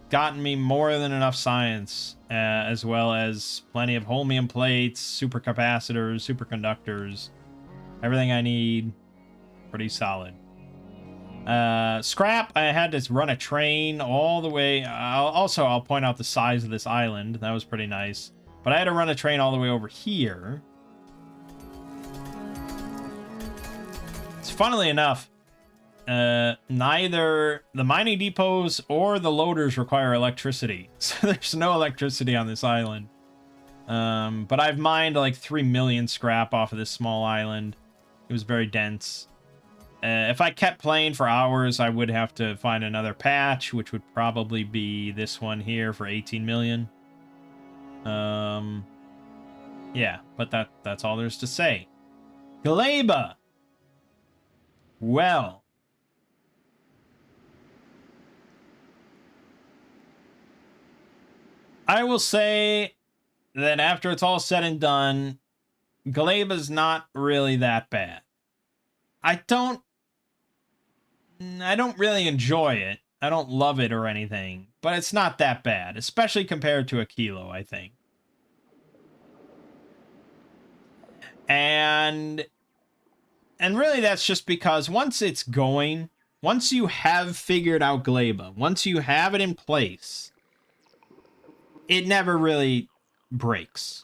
gotten me more than enough science, as well as plenty of holmium plates, supercapacitors, superconductors, everything I need. Pretty solid. Scrap, I had to run a train all the way. I'll point out the size of this island. That was pretty nice. But I had to run a train all the way over here. It's funnily enough, neither the mining depots or the loaders require electricity. So there's no electricity on this island. But I've mined like 3 million scrap off of this small island. It was very dense. If I kept playing for hours, I would have to find another patch, which would probably be this one here for 18 million. Yeah, but that's all there's to say. Galeba! Well, I will say that after it's all said and done, Galeba's not really that bad. I don't really enjoy it. I don't love it or anything, but it's not that bad, especially compared to a Kilo, I think. And really that's just because once it's going, once you have figured out Galeba, once you have it in place, it never really breaks.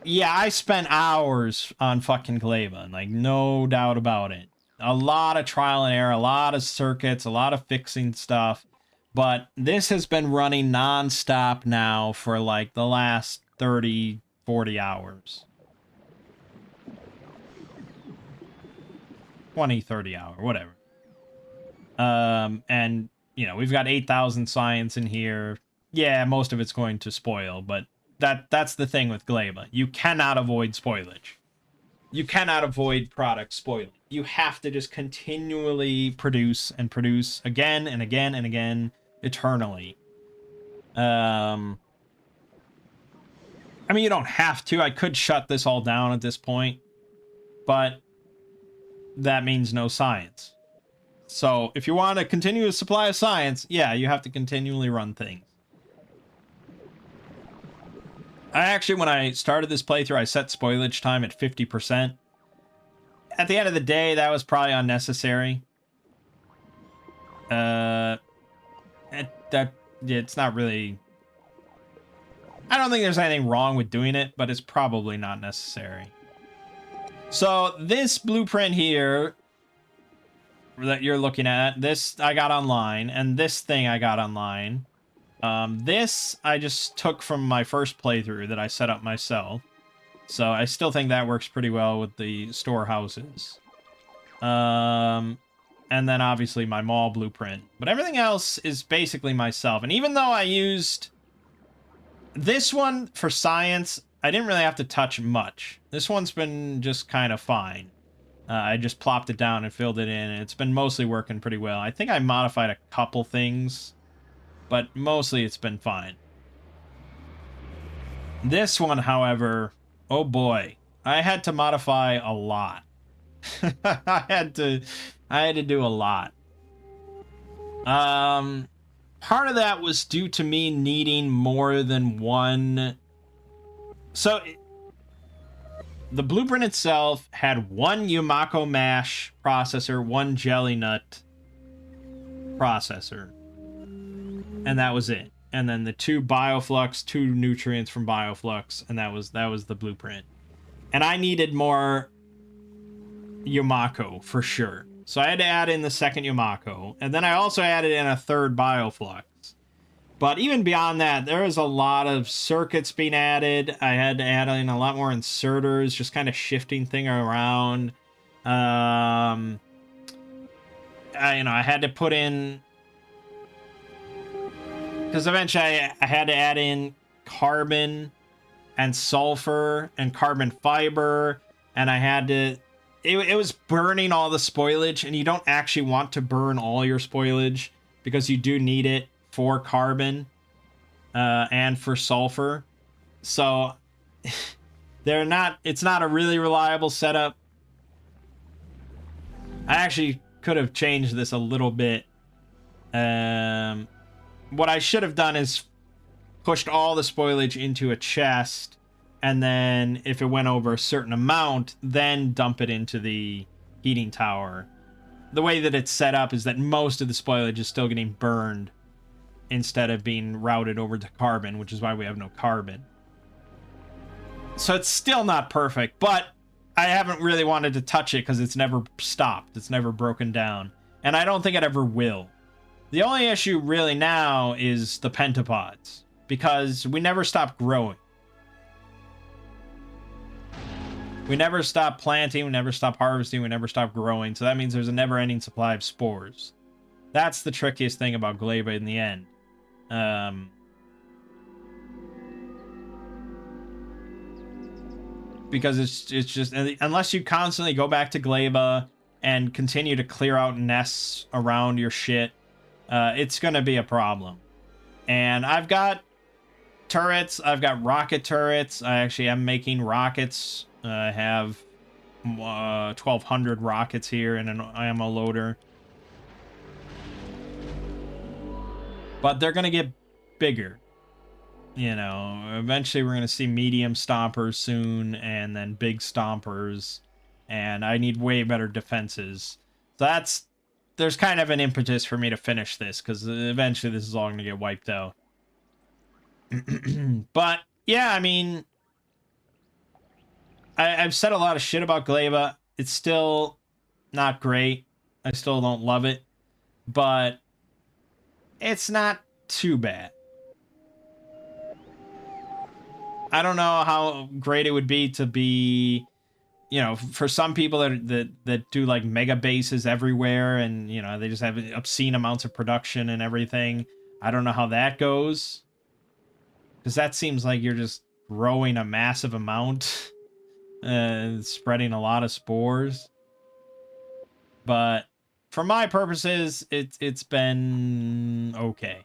Yeah, I spent hours on fucking Glaiva, like no doubt about it. A lot of trial and error, a lot of circuits, a lot of fixing stuff. But this has been running nonstop now for like the last 30, 40 hours. 20, 30 hour, whatever. And you know, we've got 8,000 science in here. Yeah, most of it's going to spoil, but that's the thing with Glaiva. You cannot avoid spoilage. You cannot avoid product spoiling. You have to just continually produce and produce again and again and again, eternally. I mean, you don't have to. I could shut this all down at this point, but that means no science. So if you want a continuous supply of science, yeah, you have to continually run things. I actually, when I started this playthrough, I set spoilage time at 50%. At the end of the day, that was probably unnecessary. It's not really... I don't think there's anything wrong with doing it, but it's probably not necessary. So this blueprint here that you're looking at, this I got online, and this thing I got online. This I just took from my first playthrough that I set up myself. So I still think that works pretty well with the storehouses. And then obviously my mall blueprint. But everything else is basically myself. And even though I used this one for science, I didn't really have to touch much. This one's been just kind of fine. I just plopped it down and filled it in, and it's been mostly working pretty well. I think I modified a couple things, but mostly it's been fine. This one, however, oh boy, I had to modify a lot. I had to do a lot. Part of that was due to me needing more than one. So the blueprint itself had one Yumako mash processor, one jelly nut processor, and that was it. And then the 2 bioflux, 2 nutrients from bioflux, and that was the blueprint. And I needed more Yumako for sure. So I had to add in the second Yumako, and then I also added in a 3rd bioflux. But even beyond that, there was a lot of circuits being added. I had to add in a lot more inserters, just kind of shifting things around. I had to put in, because eventually I had to add in carbon and sulfur and carbon fiber, and I had to. It was burning all the spoilage, and you don't actually want to burn all your spoilage because you do need it for carbon and for sulfur. So it's not a really reliable setup. I actually could have changed this a little bit. What I should have done is pushed all the spoilage into a chest, and then if it went over a certain amount, then dump it into the heating tower. The way that it's set up is that most of the spoilage is still getting burned instead of being routed over to carbon, which is why we have no carbon. So it's still not perfect, but I haven't really wanted to touch it because it's never stopped. It's never broken down. And I don't think it ever will. The only issue really now is the pentapods, because we never stop growing. We never stop planting, we never stop harvesting, we never stop growing, so that means there's a never-ending supply of spores. That's the trickiest thing about Glaiva in the end. Because it's just, unless you constantly go back to Glaiva and continue to clear out nests around your shit, it's gonna be a problem. And I've got turrets, I've got rocket turrets. I actually am making rockets. I have 1,200 rockets here and an ammo loader. But they're going to get bigger. You know, eventually we're going to see medium stompers soon, and then big stompers. And I need way better defenses. So there's kind of an impetus for me to finish this, because eventually this is all going to get wiped out. But, yeah, I mean, I've said a lot of shit about Glaiva. It's still not great. I still don't love it, but it's not too bad. I don't know how great it would be to be, you know, for some people that do like mega bases everywhere, and you know they just have obscene amounts of production and everything. I don't know how that goes, because that seems like you're just growing a massive amount, spreading a lot of spores. But for my purposes, it's been okay.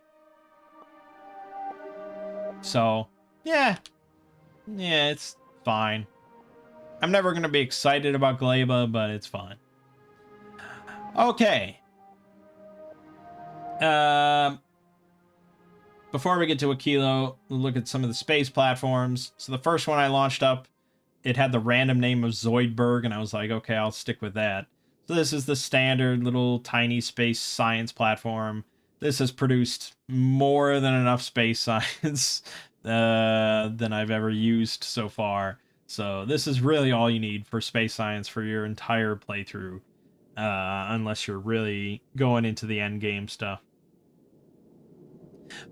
So yeah, it's fine. I'm never gonna be excited about Gleba, but it's fine. Okay. Um. Before we get to a kilo, we'll look at some of the space platforms. So the first one I launched up, it had the random name of Zoidberg, and I was like, okay, I'll stick with that. So this is the standard little tiny space science platform. This has produced more than enough space science than I've ever used so far. So this is really all you need for space science for your entire playthrough, unless you're really going into the end game stuff.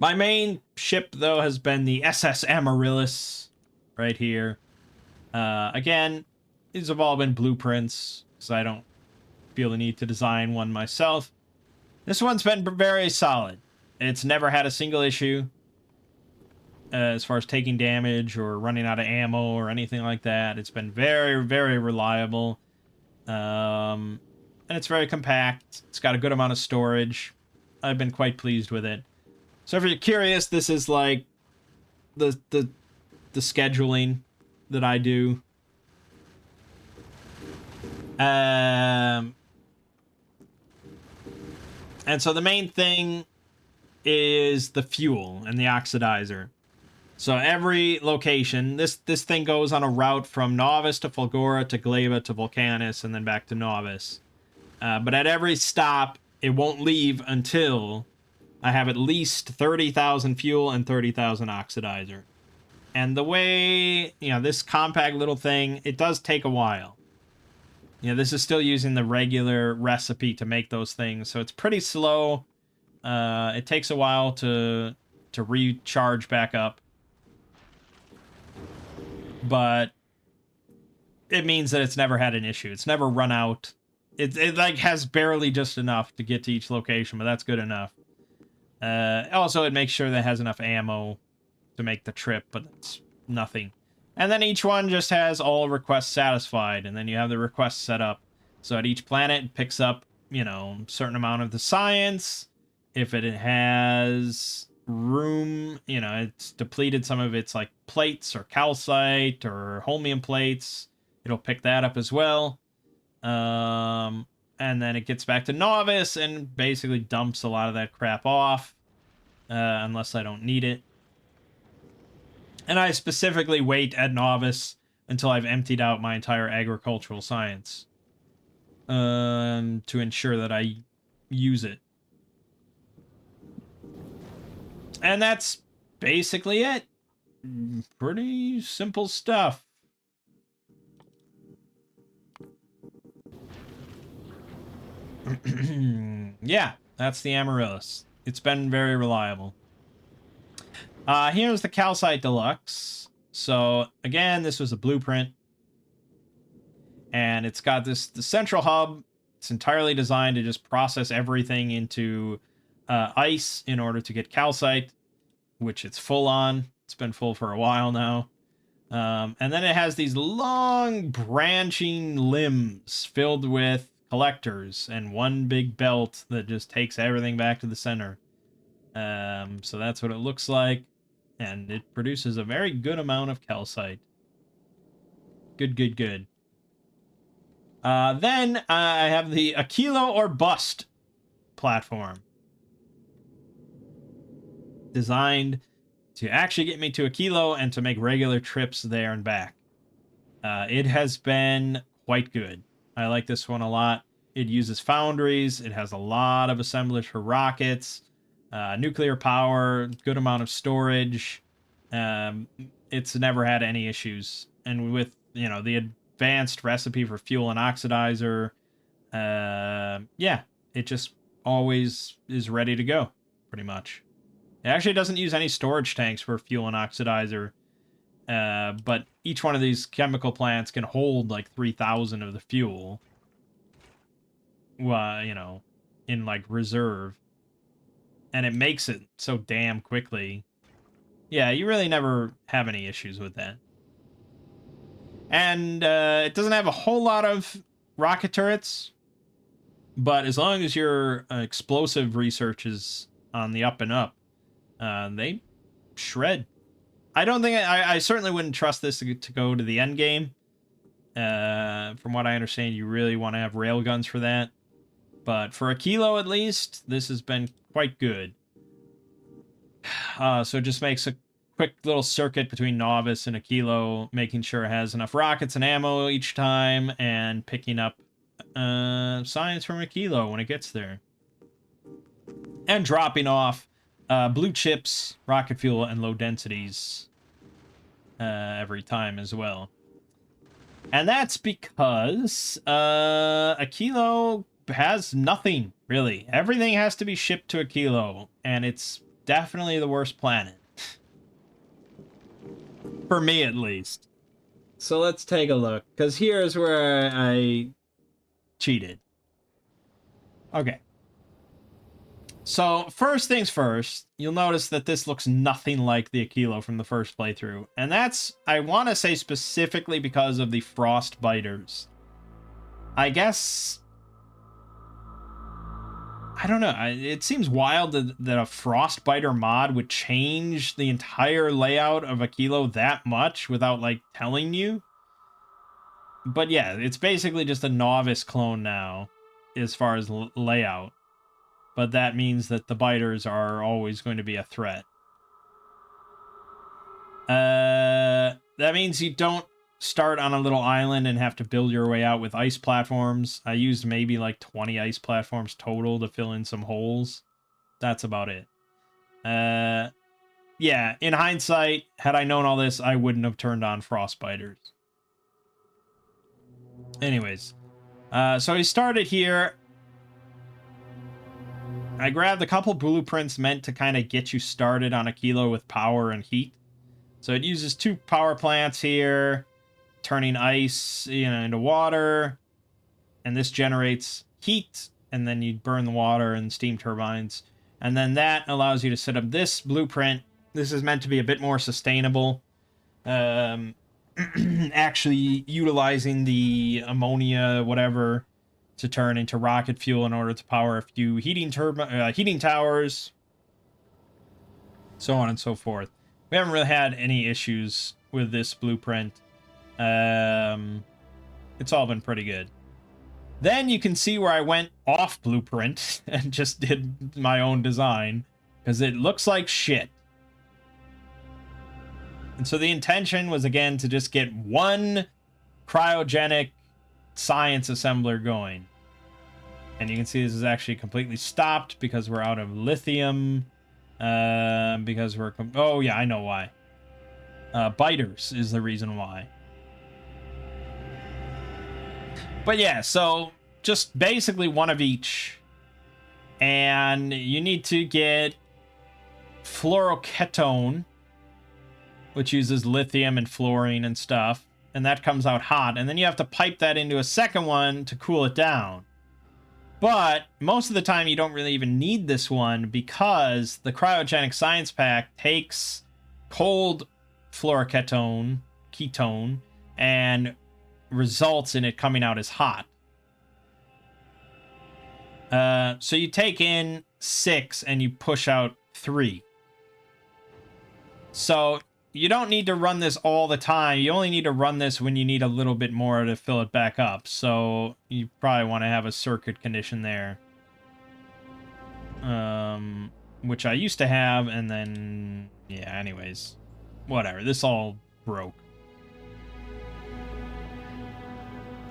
My main ship, though, has been the SS Amaryllis right here. Again, these have all been blueprints, because I don't feel the need to design one myself. This one's been very solid. It's never had a single issue as far as taking damage or running out of ammo or anything like that. It's been very, very reliable. And it's very compact. It's got a good amount of storage. I've been quite pleased with it. So if you're curious, this is like the scheduling that I do. And so the main thing is the fuel and the oxidizer. So every location, this thing goes on a route from Novice to Fulgora to Gleba to Volcanus and then back to Novice. But at every stop, it won't leave until I have at least 30,000 fuel and 30,000 oxidizer. And the way, you know, this compact little thing, it does take a while. You know, this is still using the regular recipe to make those things, so it's pretty slow. It takes a while to recharge back up. But it means that it's never had an issue. It's never run out. It like has barely just enough to get to each location, but that's good enough. Also, it makes sure that it has enough ammo to make the trip, but it's nothing. And then each one just has all requests satisfied, and then you have the requests set up. So at each planet, it picks up, you know, a certain amount of the science. If it has room, you know, it's depleted some of its like plates or calcite or holmium plates, it'll pick that up as well. And then it gets back to Novice and basically dumps a lot of that crap off, unless I don't need it. And I specifically wait at Novice until I've emptied out my entire agricultural science, to ensure that I use it. And that's basically it. Pretty simple stuff. Yeah, that's the Amaryllis. It's been very reliable. Here's the Calcite Deluxe. So, again, this was a blueprint. And it's got the central hub. It's entirely designed to just process everything into ice in order to get calcite, which it's full on. It's been full for a while now. And then it has these long branching limbs filled with collectors and one big belt that just takes everything back to the center. So that's what it looks like. And it produces a very good amount of calcite. Good. Then I have the A Kilo or Bust platform. Designed to actually get me to a kilo and to make regular trips there and back. It has been quite good. I like this one a lot. It uses foundries. It has a lot of assemblage for rockets, nuclear power, good amount of storage. It's never had any issues. And with you know, the advanced recipe for fuel and oxidizer. Yeah, it just always is ready to go, pretty much. It actually doesn't use any storage tanks for fuel and oxidizer, but each one of these chemical plants can hold like 3,000 of the fuel, you know, in like reserve, and it makes it so damn quickly. Yeah, you really never have any issues with that. And it doesn't have a whole lot of rocket turrets, but as long as your explosive research is on the up and up, they shred. I don't think I certainly wouldn't trust this to go to the end game. From what I understand, you really want to have railguns for that. But for a kilo at least, this has been quite good. So it just makes a quick little circuit between novice and a kilo, making sure it has enough rockets and ammo each time, and picking up science from a kilo when it gets there. And dropping off blue chips, rocket fuel, and low densities every time as well. And that's because a kilo has nothing, really. Everything has to be shipped to a kilo, and it's definitely the worst planet. For me, at least. So let's take a look, because here's where I cheated. Okay. So, first things first, you'll notice that this looks nothing like the Aquilo from the first playthrough. And that's, I want to say, specifically because of the frost biters. I guess... I don't know. It seems wild that a frost biter mod would change the entire layout of Aquilo that much without, like, telling you. But yeah, it's basically just a novice clone now, as far as layout. But that means that the biters are always going to be a threat. That means you don't start on a little island and have to build your way out with ice platforms. I used maybe like 20 ice platforms total to fill in some holes. That's about it. Yeah, in hindsight, had I known all this, I wouldn't have turned on frostbiters. Anyways, so he started here. I grabbed a couple blueprints meant to kind of get you started on Aquilo with power and heat. So it uses 2 power plants here, turning ice, into water, and this generates heat, and then you burn the water and steam turbines. And then that allows you to set up this blueprint. This is meant to be a bit more sustainable. Actually utilizing the ammonia, whatever, to turn into rocket fuel in order to power a few heating towers, so on and so forth. We haven't really had any issues with this blueprint. It's all been pretty good. Then you can see where I went off blueprint and just did my own design, because it looks like shit. And so the intention was, again, to just get one cryogenic science assembler going. And you can see this is actually completely stopped because we're out of lithium. Because we're... Oh, yeah, I know why. Biters is the reason why. But yeah, so just basically one of each. And you need to get fluoroketone, which uses lithium and fluorine and stuff. And that comes out hot. And then you have to pipe that into a second one to cool it down. But most of the time you don't really even need this one, because the cryogenic science pack takes cold fluoroketone, ketone, and results in it coming out as hot. So you take in 6 and you push out 3. So you don't need to run this all the time. You only need to run this when you need a little bit more to fill it back up. So you probably want to have a circuit condition there. Which I used to have, and then... Yeah, anyways. Whatever. This all broke.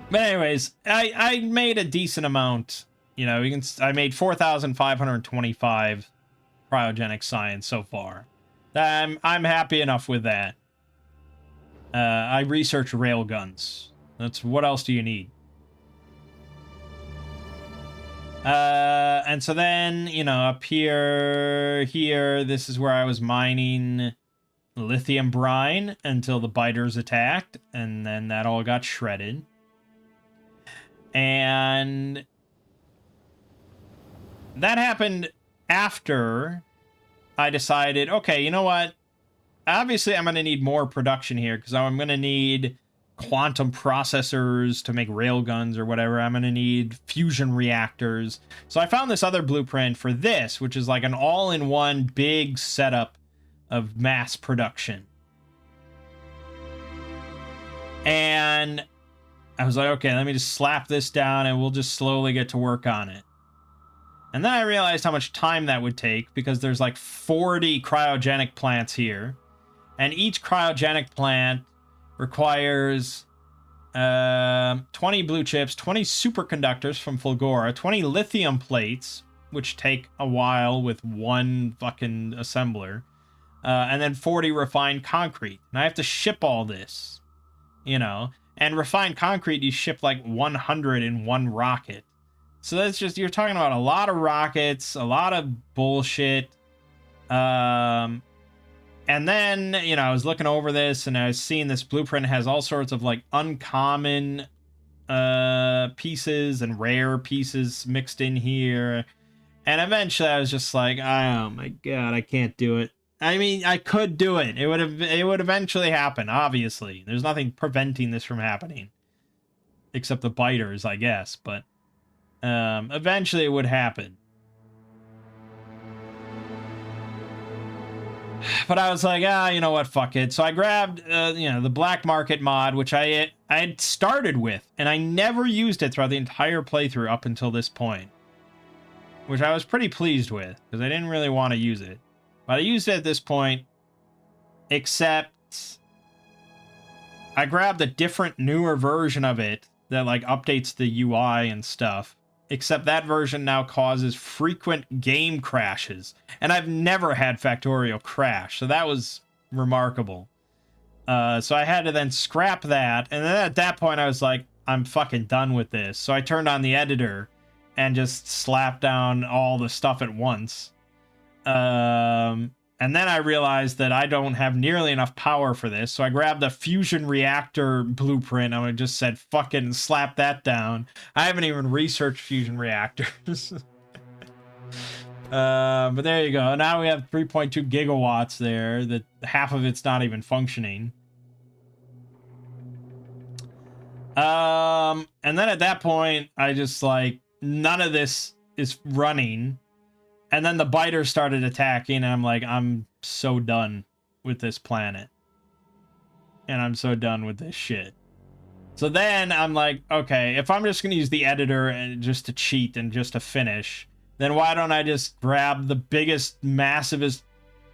But anyways, I made a decent amount. I made 4,525 cryogenic science so far. I'm happy enough with that. I researched railguns. That's what else do you need? And so then, you know, up here, this is where I was mining lithium brine until the biters attacked, and then that all got shredded. And that happened after I decided, okay, you know what? Obviously, I'm going to need more production here because I'm going to need quantum processors to make railguns or whatever. I'm going to need fusion reactors. So I found this other blueprint for this, which is like an all-in-one big setup of mass production. And I was like, okay, let me just slap this down and we'll just slowly get to work on it. And then I realized how much time that would take because there's like 40 cryogenic plants here. And each cryogenic plant requires 20 blue chips, 20 superconductors from Fulgora, 20 lithium plates, which take a while with one fucking assembler, and then 40 refined concrete. And I have to ship all this, you know. And refined concrete, you ship like 100 in one rocket. So that's just, you're talking about a lot of rockets, a lot of bullshit. And then, you know, I was looking over this and I was seeing this blueprint has all sorts of like uncommon pieces and rare pieces mixed in here. And eventually I was just like, oh my god, I can't do it. I mean, I could do it. It would eventually happen, obviously. There's nothing preventing this from happening. Except the biters, I guess, but eventually it would happen. But I was like, you know what, fuck it. So I grabbed, you know, the black market mod, which I had started with, and I never used it throughout the entire playthrough up until this point. Which I was pretty pleased with, because I didn't really want to use it. But I used it at this point, except I grabbed a different, newer version of it that, like, updates the UI and stuff. Except that version now causes frequent game crashes. And I've never had Factorio crash, so that was remarkable. So I had to then scrap that, and then at that point I was like, I'm fucking done with this. So I turned on the editor and just slapped down all the stuff at once. And then I realized that I don't have nearly enough power for this, so I grabbed a fusion reactor blueprint and I just said, fucking slap that down. I haven't even researched fusion reactors. But there you go. Now we have 3.2 gigawatts there, that half of it's not even functioning. And then at that point, I just like, none of this is running. And then the biters started attacking, and I'm like, I'm so done with this planet. And I'm so done with this shit. So then I'm like, okay, if I'm just going to use the editor and just to cheat and just to finish, then why don't I just grab the biggest, massivest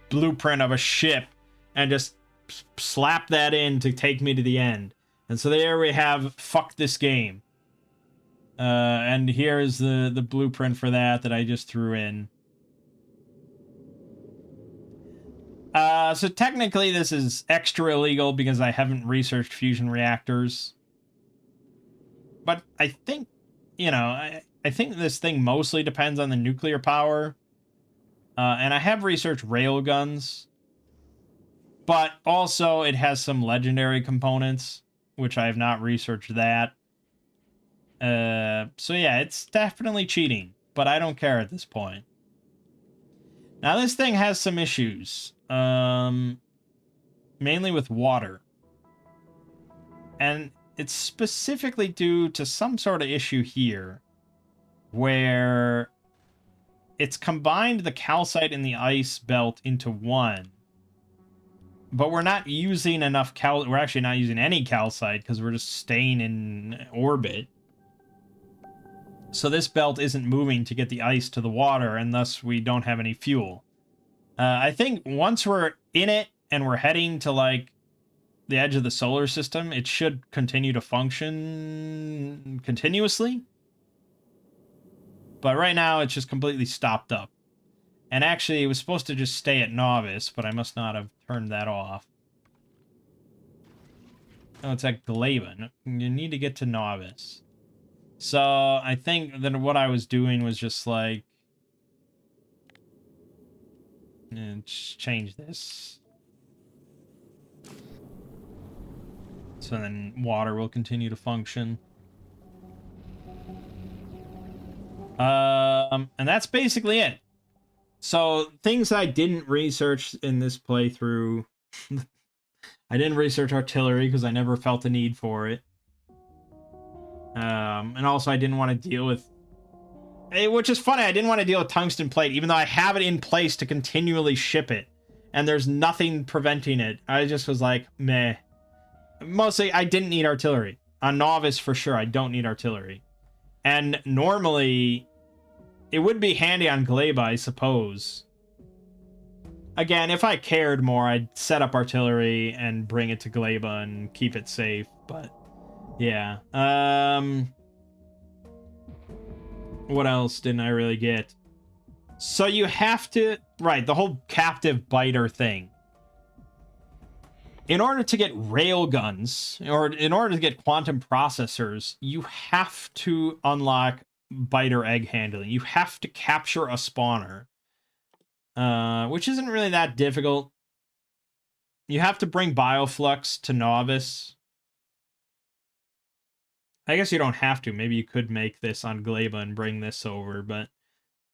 blueprint of a ship and just slap that in to take me to the end. And so there we have fuck this game. And here's the blueprint for that I just threw in. So technically this is extra illegal because I haven't researched fusion reactors. But I think, you know, I think this thing mostly depends on the nuclear power. And I have researched railguns. But also it has some legendary components, which I have not researched that. So yeah, it's definitely cheating, but I don't care at this point. Now this thing has some issues. Mainly with water. And it's specifically due to some sort of issue here where it's combined the calcite and the ice belt into one. But we're not using enough we're actually not using any calcite because we're just staying in orbit. So this belt isn't moving to get the ice to the water, and thus we don't have any fuel. I think once we're in it and we're heading to, like, the edge of the solar system, it should continue to function continuously. But right now, it's just completely stopped up. And actually, it was supposed to just stay at novice, but I must not have turned that off. Oh, it's at Glaven. You need to get to Novice. So I think that what I was doing was just like, change this. So then water will continue to function. And that's basically it. So things I didn't research in this playthrough. I didn't research artillery because I never felt the need for it. And also I didn't want to deal with, which is funny, I didn't want to deal with tungsten plate, even though I have it in place to continually ship it. And there's nothing preventing it. I just was like, meh. Mostly, I didn't need artillery. On Novice, for sure, I don't need artillery. And normally, it would be handy on Gleba, I suppose. Again, if I cared more, I'd set up artillery and bring it to Gleba and keep it safe. But, yeah. What else didn't I really get? So you have to... Right, the whole captive biter thing. In order to get railguns, or in order to get quantum processors, you have to unlock biter egg handling. You have to capture a spawner. Which isn't really that difficult. You have to bring Bioflux to Novice. I guess you don't have to. Maybe you could make this on Gleba and bring this over, but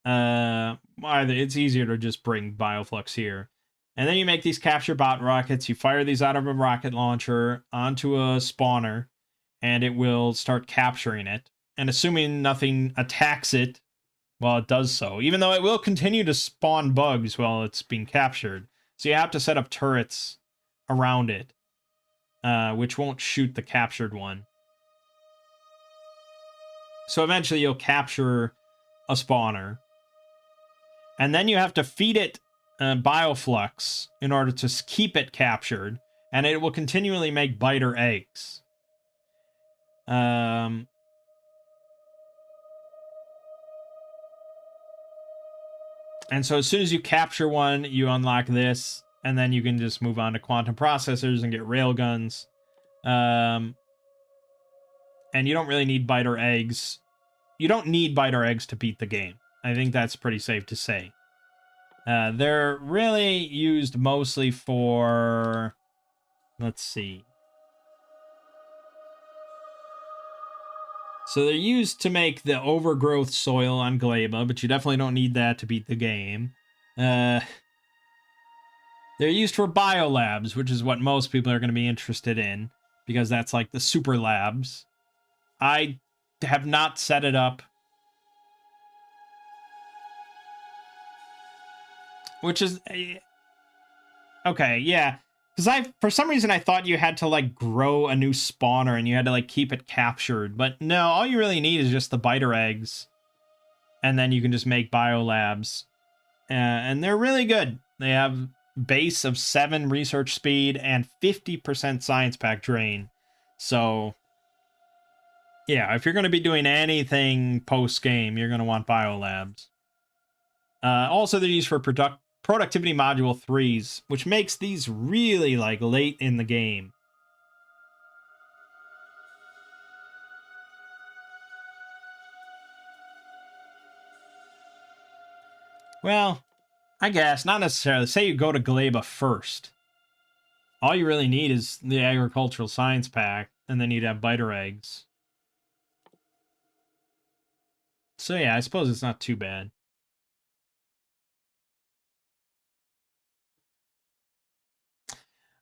either it's easier to just bring Bioflux here. And then you make these capture bot rockets. You fire these out of a rocket launcher onto a spawner, and it will start capturing it. And assuming nothing attacks it while it does so, even though it will continue to spawn bugs while it's being captured. So you have to set up turrets around it, which won't shoot the captured one. So eventually you'll capture a spawner. And then you have to feed it Bioflux in order to keep it captured, and it will continually make biter eggs. And so as soon as you capture one, you unlock this, and then you can just move on to quantum processors and get railguns. And you don't really need biter eggs. You don't need biter eggs to beat the game. I think that's pretty safe to say. They're really used mostly for... Let's see. So they're used to make the overgrowth soil on Gleba, but you definitely don't need that to beat the game. They're used for biolabs, which is what most people are going to be interested in, because that's like the super labs. I have not set it up. Which is... Okay, yeah. Because for some reason, I thought you had to, like, grow a new spawner and you had to, like, keep it captured. But no, all you really need is just the biter eggs. And then you can just make biolabs. And they're really good. They have base of 7 research speed and 50% science pack drain. So, yeah, if you're going to be doing anything post-game, you're going to want biolabs. Also, they're used for productivity module 3s, which makes these really, like, late in the game. Well, I guess, not necessarily. Say you go to Gleba first. All you really need is the agricultural science pack, and then you'd have biter eggs. So yeah, I suppose it's not too bad.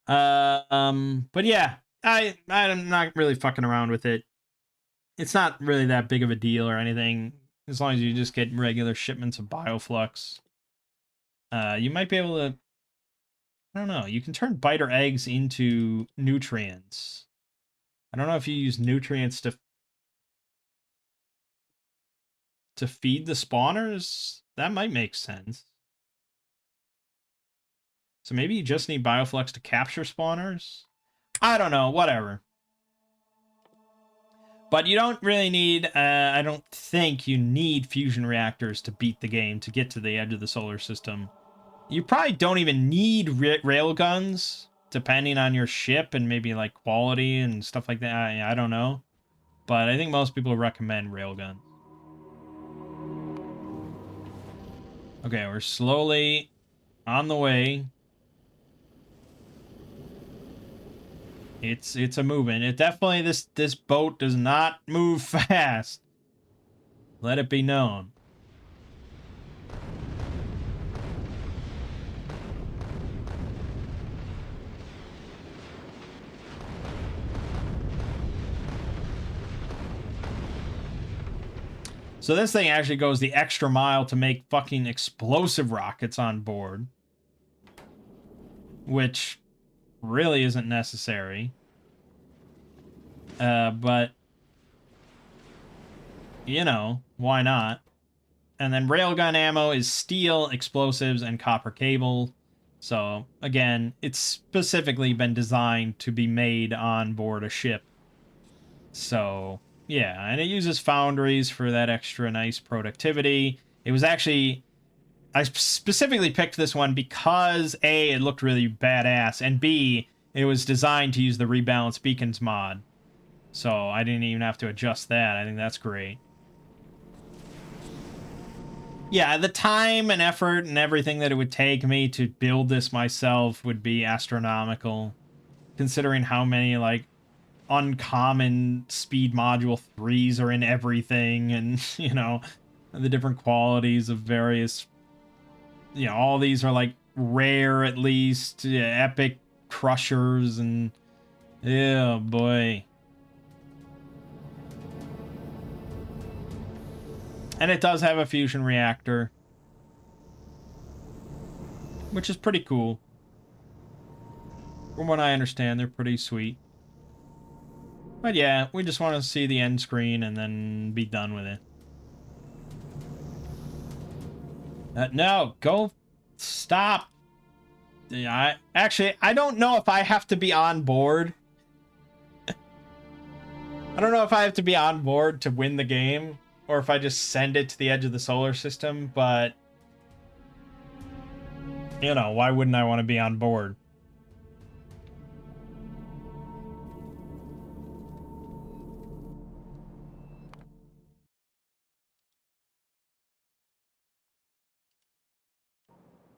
But yeah, I'm not really fucking around with it. It's not really that big of a deal or anything, as long as you just get regular shipments of Bioflux. You might be able to... I don't know. You can turn biter eggs into nutrients. I don't know if you use nutrients to feed the spawners. That might make sense. So maybe you just need Bioflux to capture spawners? I don't know. Whatever. But you don't really need... I don't think you need fusion reactors to beat the game, to get to the edge of the solar system. You probably don't even need railguns. depending on your ship and maybe like quality and stuff like that. I don't know. But I think most people recommend railguns. Okay, we're slowly on the way. It's a moving. It definitely this boat does not move fast. Let it be known. So this thing actually goes the extra mile to make fucking explosive rockets on board, which really isn't necessary. But you know, why not? And then railgun ammo is steel, explosives, and copper cable. So again, it's specifically been designed to be made on board a ship. So yeah, and it uses foundries for that extra nice productivity. It was actually, I specifically picked this one because A, it looked really badass, and B, it was designed to use the rebalance beacons mod. So I didn't even have to adjust that. I think that's great. Yeah, the time and effort and everything that it would take me to build this myself would be astronomical, considering how many, like, uncommon speed module 3s are in everything, and, you know, the different qualities of various, you know, all these are, like, rare at least, yeah, epic crushers, and, yeah, boy. And it does have a fusion reactor, which is pretty cool. From what I understand, they're pretty sweet. But yeah, we just want to see the end screen and then be done with it. No, go stop. Yeah, I don't know if I have to be on board. I don't know if I have to be on board to win the game, or if I just send it to the edge of the solar system, but you know, why wouldn't I want to be on board?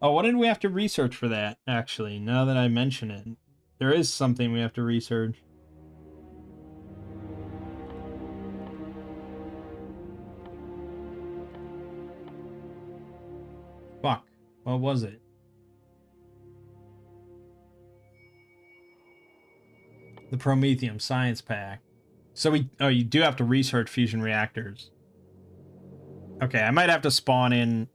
Oh, what did we have to research for that, actually, now that I mention it? There is something we have to research. Fuck. What was it? The Prometheum Science Pack. So you do have to research fusion reactors. Okay, I might have to spawn in.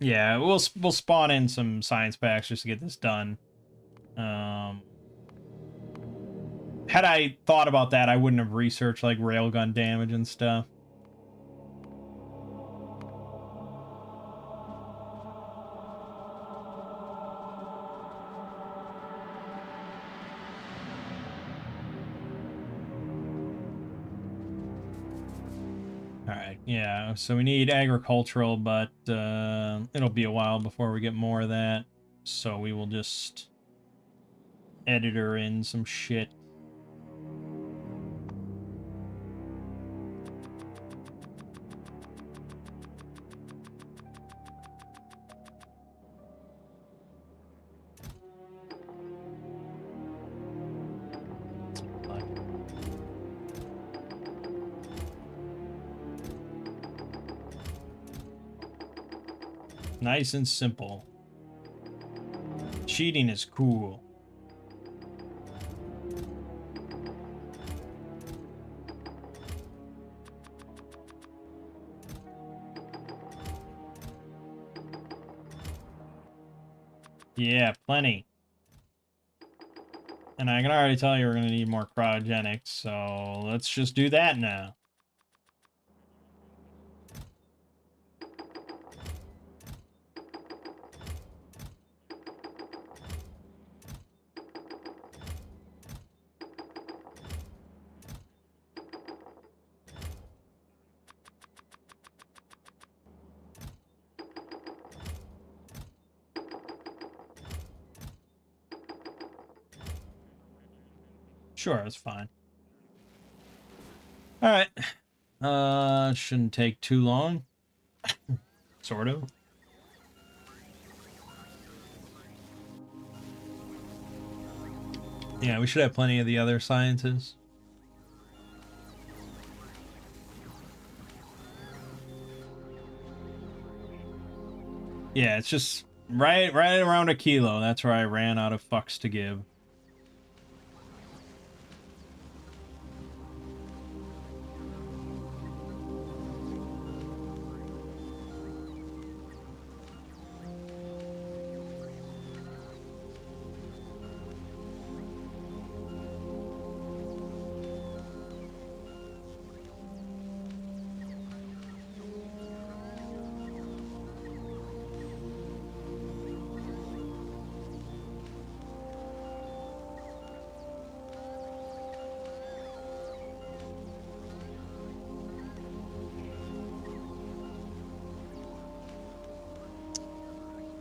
Yeah, we'll spawn in some science packs just to get this done. Had I thought about that, I wouldn't have researched like railgun damage and stuff. All right, yeah. So we need agricultural, but it'll be a while before we get more of that. So we will just editor in some shit. Nice and simple. Cheating is cool. Yeah, plenty. And I can already tell you we're going to need more cryogenics, so let's just do that now. Sure, that's fine. All right. Shouldn't take too long. Sort of. Yeah, we should have plenty of the other sciences. Yeah, it's just right around a kilo. That's where I ran out of fucks to give.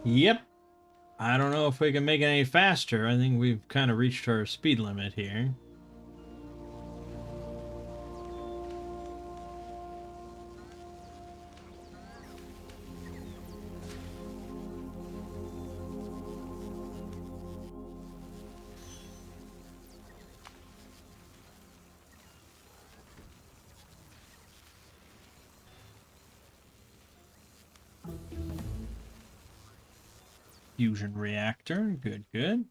Yep. I don't know if we can make it any faster. I think we've kind of reached our speed limit here. Fusion reactor. Good, good.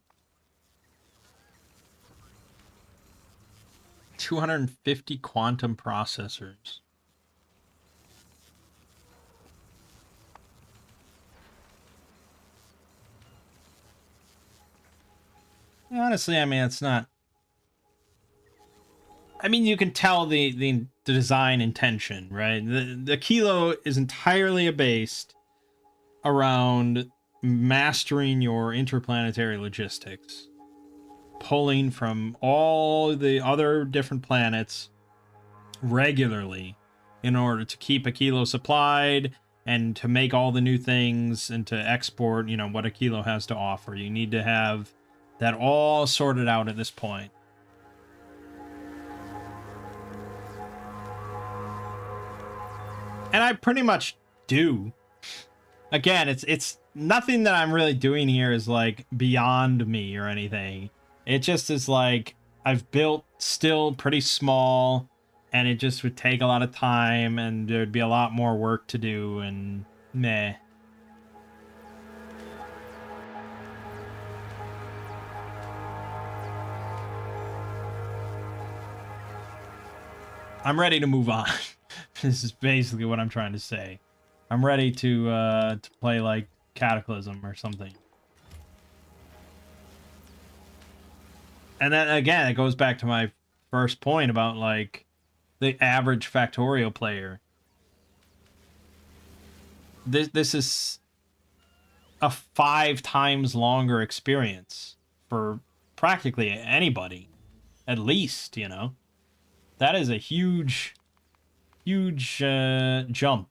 250 quantum processors. Honestly, I mean, it's not. I mean, you can tell the design intention, right? The kilo is entirely based around mastering your interplanetary logistics, pulling from all the other different planets regularly in order to keep a kilo supplied and to make all the new things and to export, you know, what a kilo has to offer. You need to have that all sorted out at this point. And I pretty much do. Again, it's nothing that I'm really doing here is like beyond me or anything. It just is like I've built still pretty small, and it just would take a lot of time and there'd be a lot more work to do, and meh. I'm ready to move on. This is basically what I'm trying to say. I'm ready to play like Cataclysm or something. And then again, it goes back to my first point about like the average Factorio player. This is a 5 times longer experience for practically anybody, at least, you know. That is a huge jump.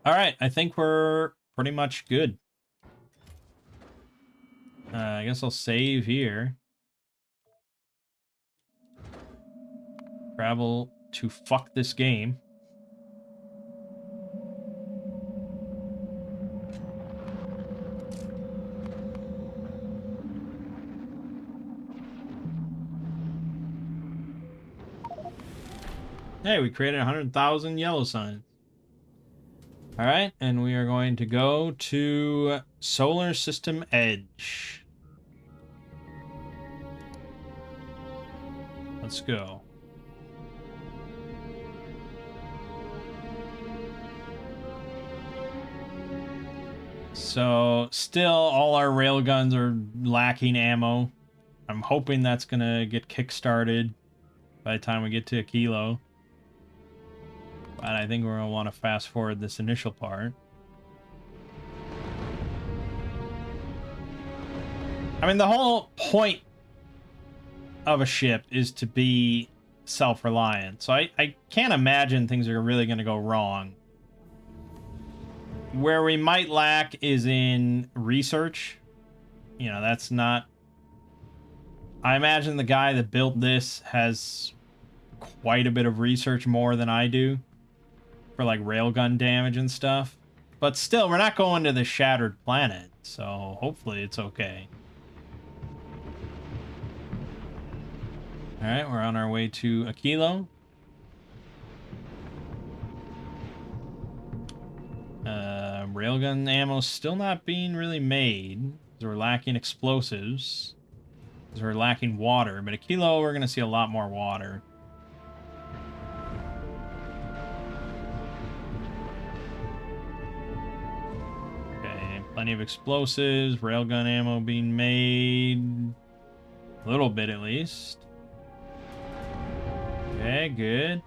All right, I think we're pretty much good. I guess I'll save here. Travel to fuck this game. Hey, we created 100,000 yellow signs. All right, and we are going to go to Solar System Edge. Let's go. So, still, all our railguns are lacking ammo. I'm hoping that's gonna get kick-started by the time we get to a kilo. But I think we're gonna want to fast forward this initial part. I mean, the whole point of a ship is to be self-reliant. So I can't imagine things are really gonna go wrong. Where we might lack is in research. you know, that's not... I imagine the guy that built this has quite a bit of research more than I do for like railgun damage and stuff. But still, we're not going to the shattered planet, so hopefully it's okay. Alright, we're on our way to a kilo. Railgun ammo still not being really made, because we're lacking explosives. Because we're lacking water, but a kilo, we're going to see a lot more water. Okay, plenty of explosives, railgun ammo being made. A little bit at least. Okay, good.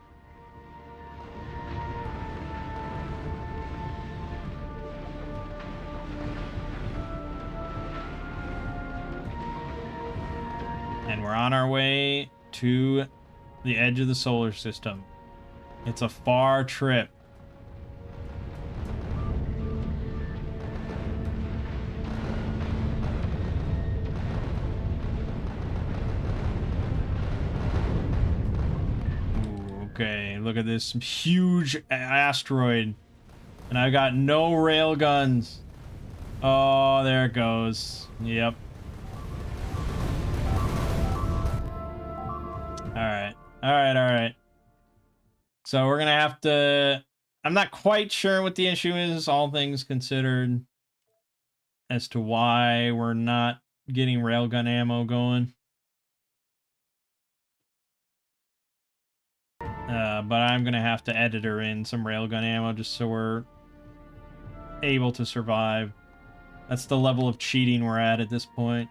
And we're on our way to the edge of the solar system. It's a far trip. Ooh, okay, look at this huge asteroid. And I've got no rail guns. Oh, there it goes. Yep. Alright. Alright. So we're gonna have to... I'm not quite sure what the issue is, all things considered, as to why we're not getting railgun ammo going. But I'm gonna have to editor in some railgun ammo just so we're able to survive. That's the level of cheating we're at this point.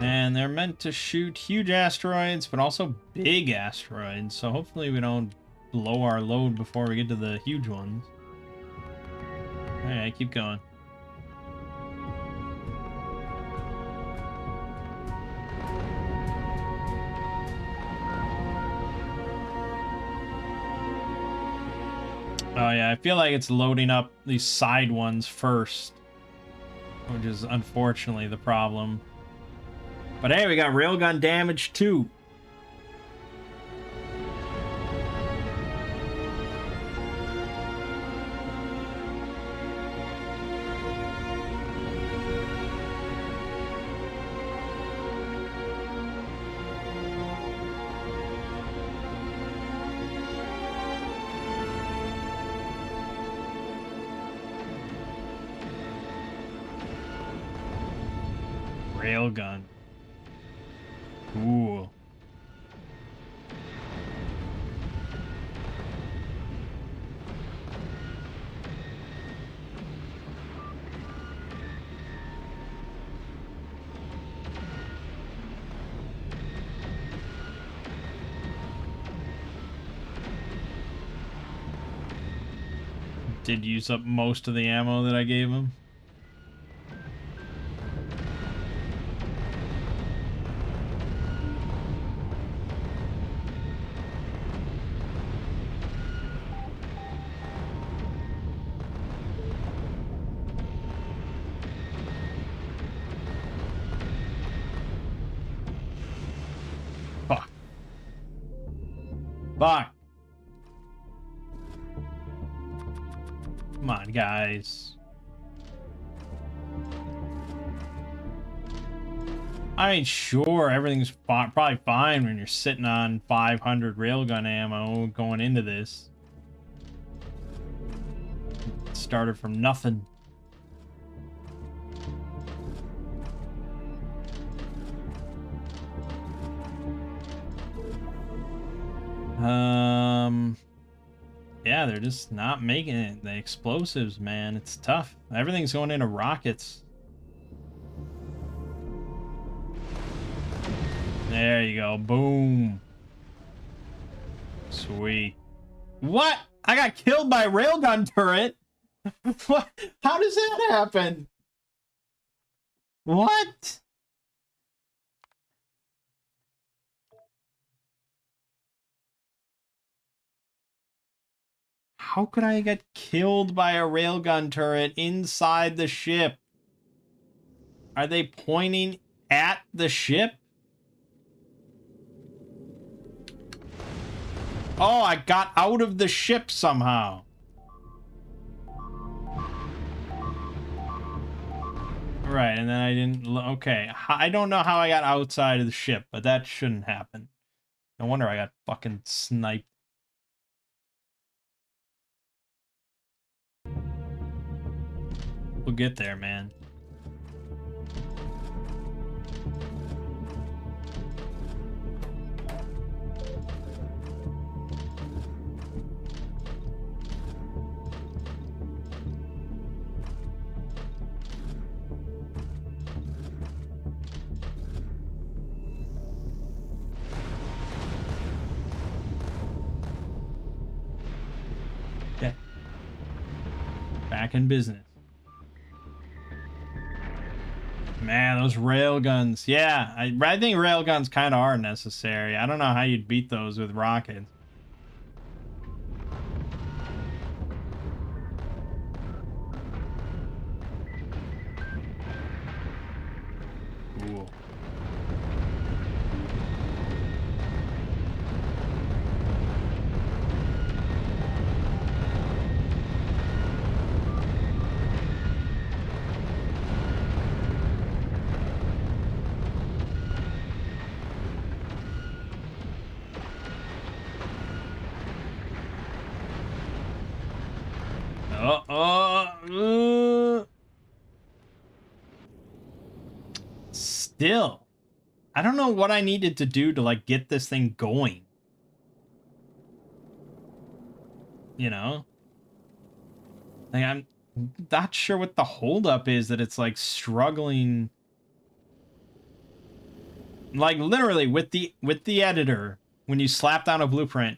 And they're meant to shoot huge asteroids, but also big asteroids. So hopefully we don't blow our load before we get to the huge ones. Alright, keep going. Oh yeah, I feel like it's loading up these side ones first, which is unfortunately the problem. But hey, we got railgun damage too. Railgun. Cool. Did use up most of the ammo that I gave him. Fuck. Fuck. Come on, guys. I mean, sure, everything's probably fine when you're sitting on 500 railgun ammo going into this. It started from nothing. Yeah, they're just not making it. The explosives, man, it's tough. Everything's going into rockets. There you go. Boom. Sweet. What? I got killed by a railgun turret? What? How does that happen? What? How could I get killed by a railgun turret inside the ship? Are they pointing at the ship? Oh, I got out of the ship somehow. Right, and then I didn't... Okay, I don't know how I got outside of the ship, but that shouldn't happen. No wonder I got fucking sniped. We'll get there, man. Okay. Back in business. Man, those railguns. Yeah, I think railguns kind of are necessary. I don't know how you'd beat those with rockets. Cool. Still, I don't know what I needed to do to like get this thing going. You know, like I'm not sure what the holdup is that it's like struggling. Like literally with the editor, when you slap down a blueprint,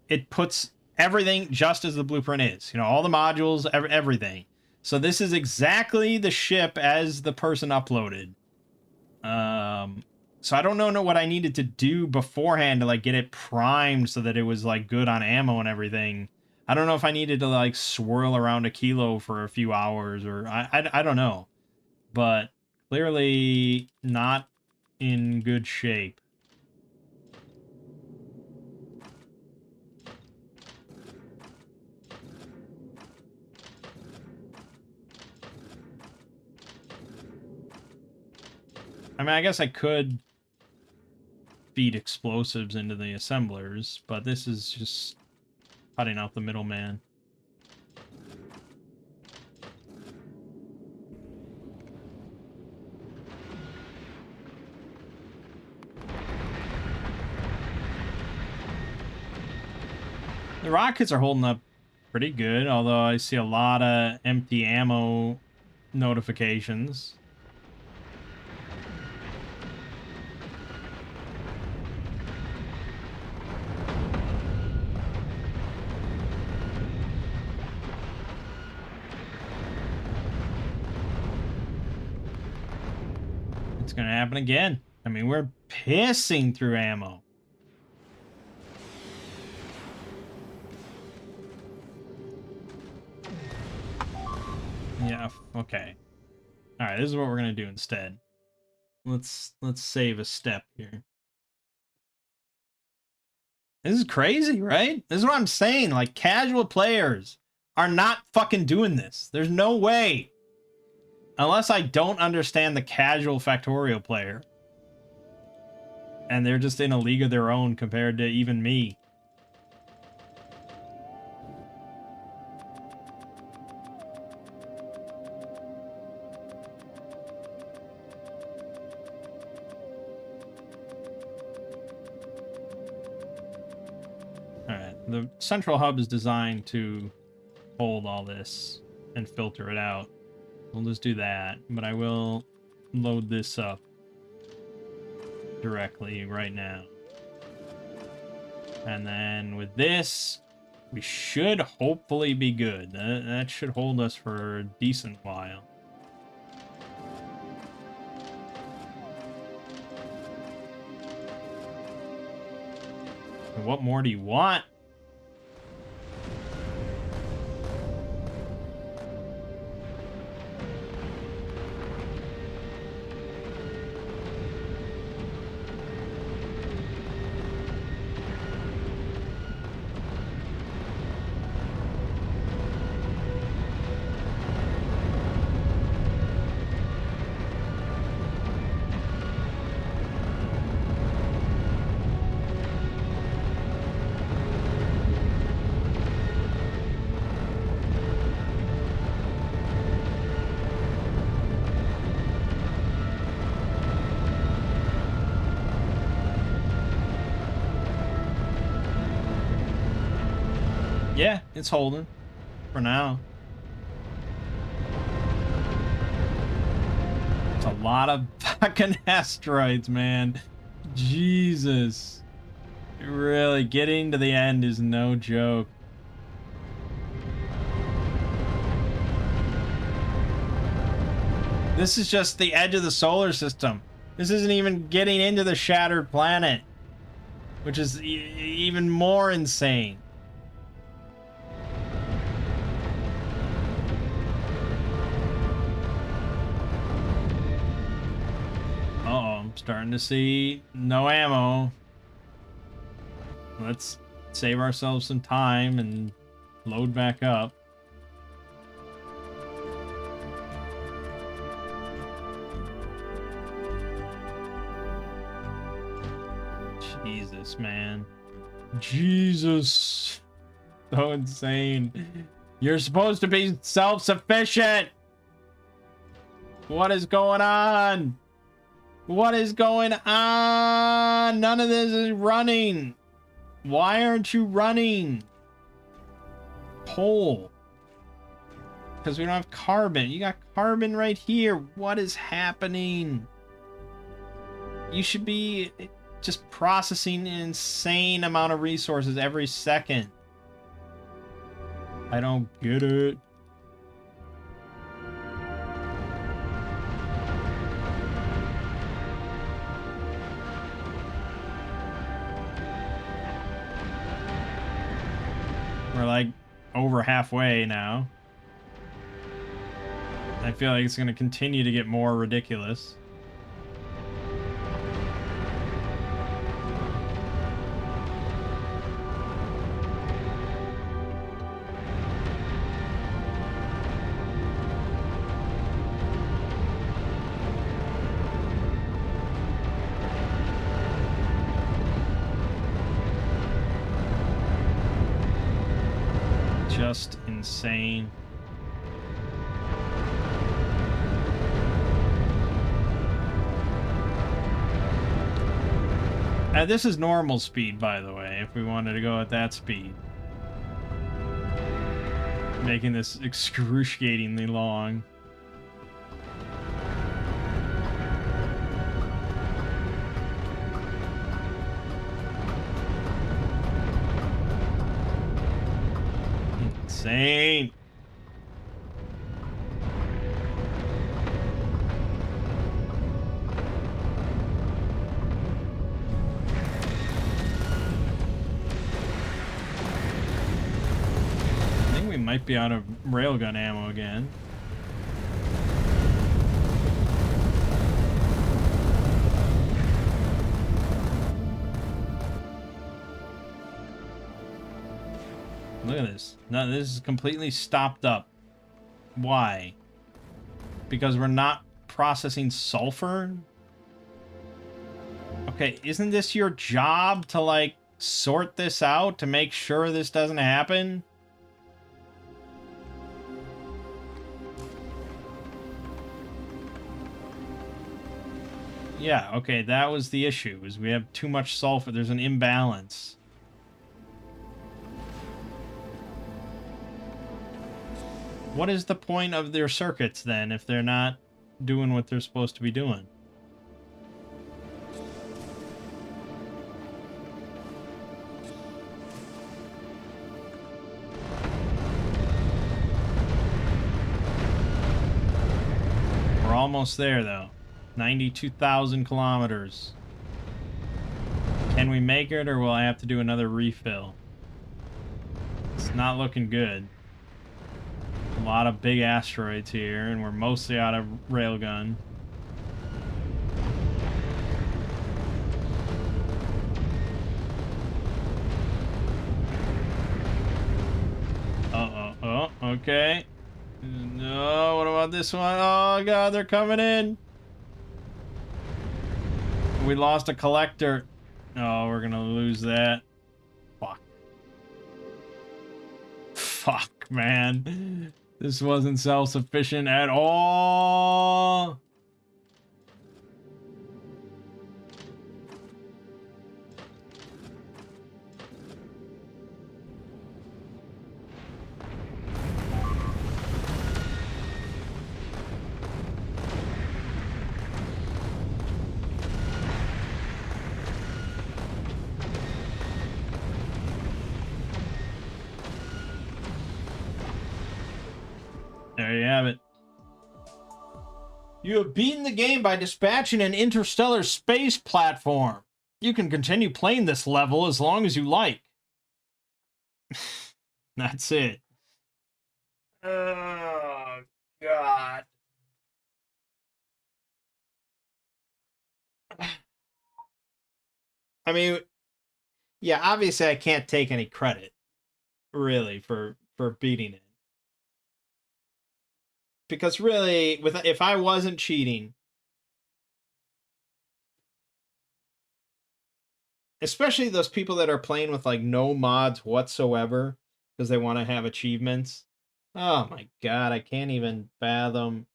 it puts everything just as the blueprint is. You know, all the modules, everything. So this is exactly the ship as the person uploaded. So I don't know what I needed to do beforehand to like get it primed so that it was like good on ammo and everything. I don't know if I needed to like swirl around a kilo for a few hours or I don't know, but clearly not in good shape. I mean, I guess I could feed explosives into the assemblers, but this is just cutting out the middleman. The rockets are holding up pretty good, although I see a lot of empty ammo notifications. It's gonna happen again. I mean, we're pissing through ammo. Yeah, okay. Alright, this is what we're gonna do instead. Let's save a step here. This is crazy, right? This is what I'm saying. Like, casual players are not fucking doing this. There's no way. Unless I don't understand the casual Factorio player. And they're just in a league of their own compared to even me. Alright, the central hub is designed to hold all this and filter it out. We'll just do that, but I will load this up. directly right now. And then with this, we should hopefully be good. That should hold us for a decent while. And what more do you want? Yeah, it's holding for now. It's a lot of fucking asteroids, man. Jesus. Really, getting to the end is no joke. This is just the edge of the solar system. This isn't even getting into the shattered planet, which is even more insane. Uh-oh, I'm starting to see no ammo. Let's save ourselves some time and load back up. Jesus, man. Jesus. So insane. You're supposed to be self-sufficient. What is going on? What is going on? None of this is running. Why aren't you running? Coal. Because we don't have carbon. You got carbon right here. What is happening? You should be just processing an insane amount of resources every second. I don't get it. We're like over halfway now. I feel like it's going to continue to get more ridiculous. Just insane. This is normal speed, by the way, if we wanted to go at that speed. Making this excruciatingly long. Insane. Might be out of railgun ammo again. Look at this. No, this is completely stopped up. Why? Because we're not processing sulfur? Okay, isn't this your job to, like, sort this out to make sure this doesn't happen? Yeah, okay, that was the issue, is we have too much sulfur. There's an imbalance. What is the point of their circuits, then, if they're not doing what they're supposed to be doing? almost there, though. 92,000 kilometers. Can we make it, or will I have to do another refill? It's not looking good. A lot of big asteroids here, and we're mostly out of railgun. Oh, okay. No, what about this one? Oh, God, they're coming in. We lost a collector. Oh, we're gonna lose that. Fuck. Fuck, man. This wasn't self-sufficient at all. There you have it. You have beaten the game by dispatching an interstellar space platform. You can continue playing this level as long as you like. That's it. Oh, God. I mean, yeah, obviously I can't take any credit, really, for beating it. Because really, if I wasn't cheating, especially those people that are playing with like no mods whatsoever because they want to have achievements. Oh my God, I can't even fathom.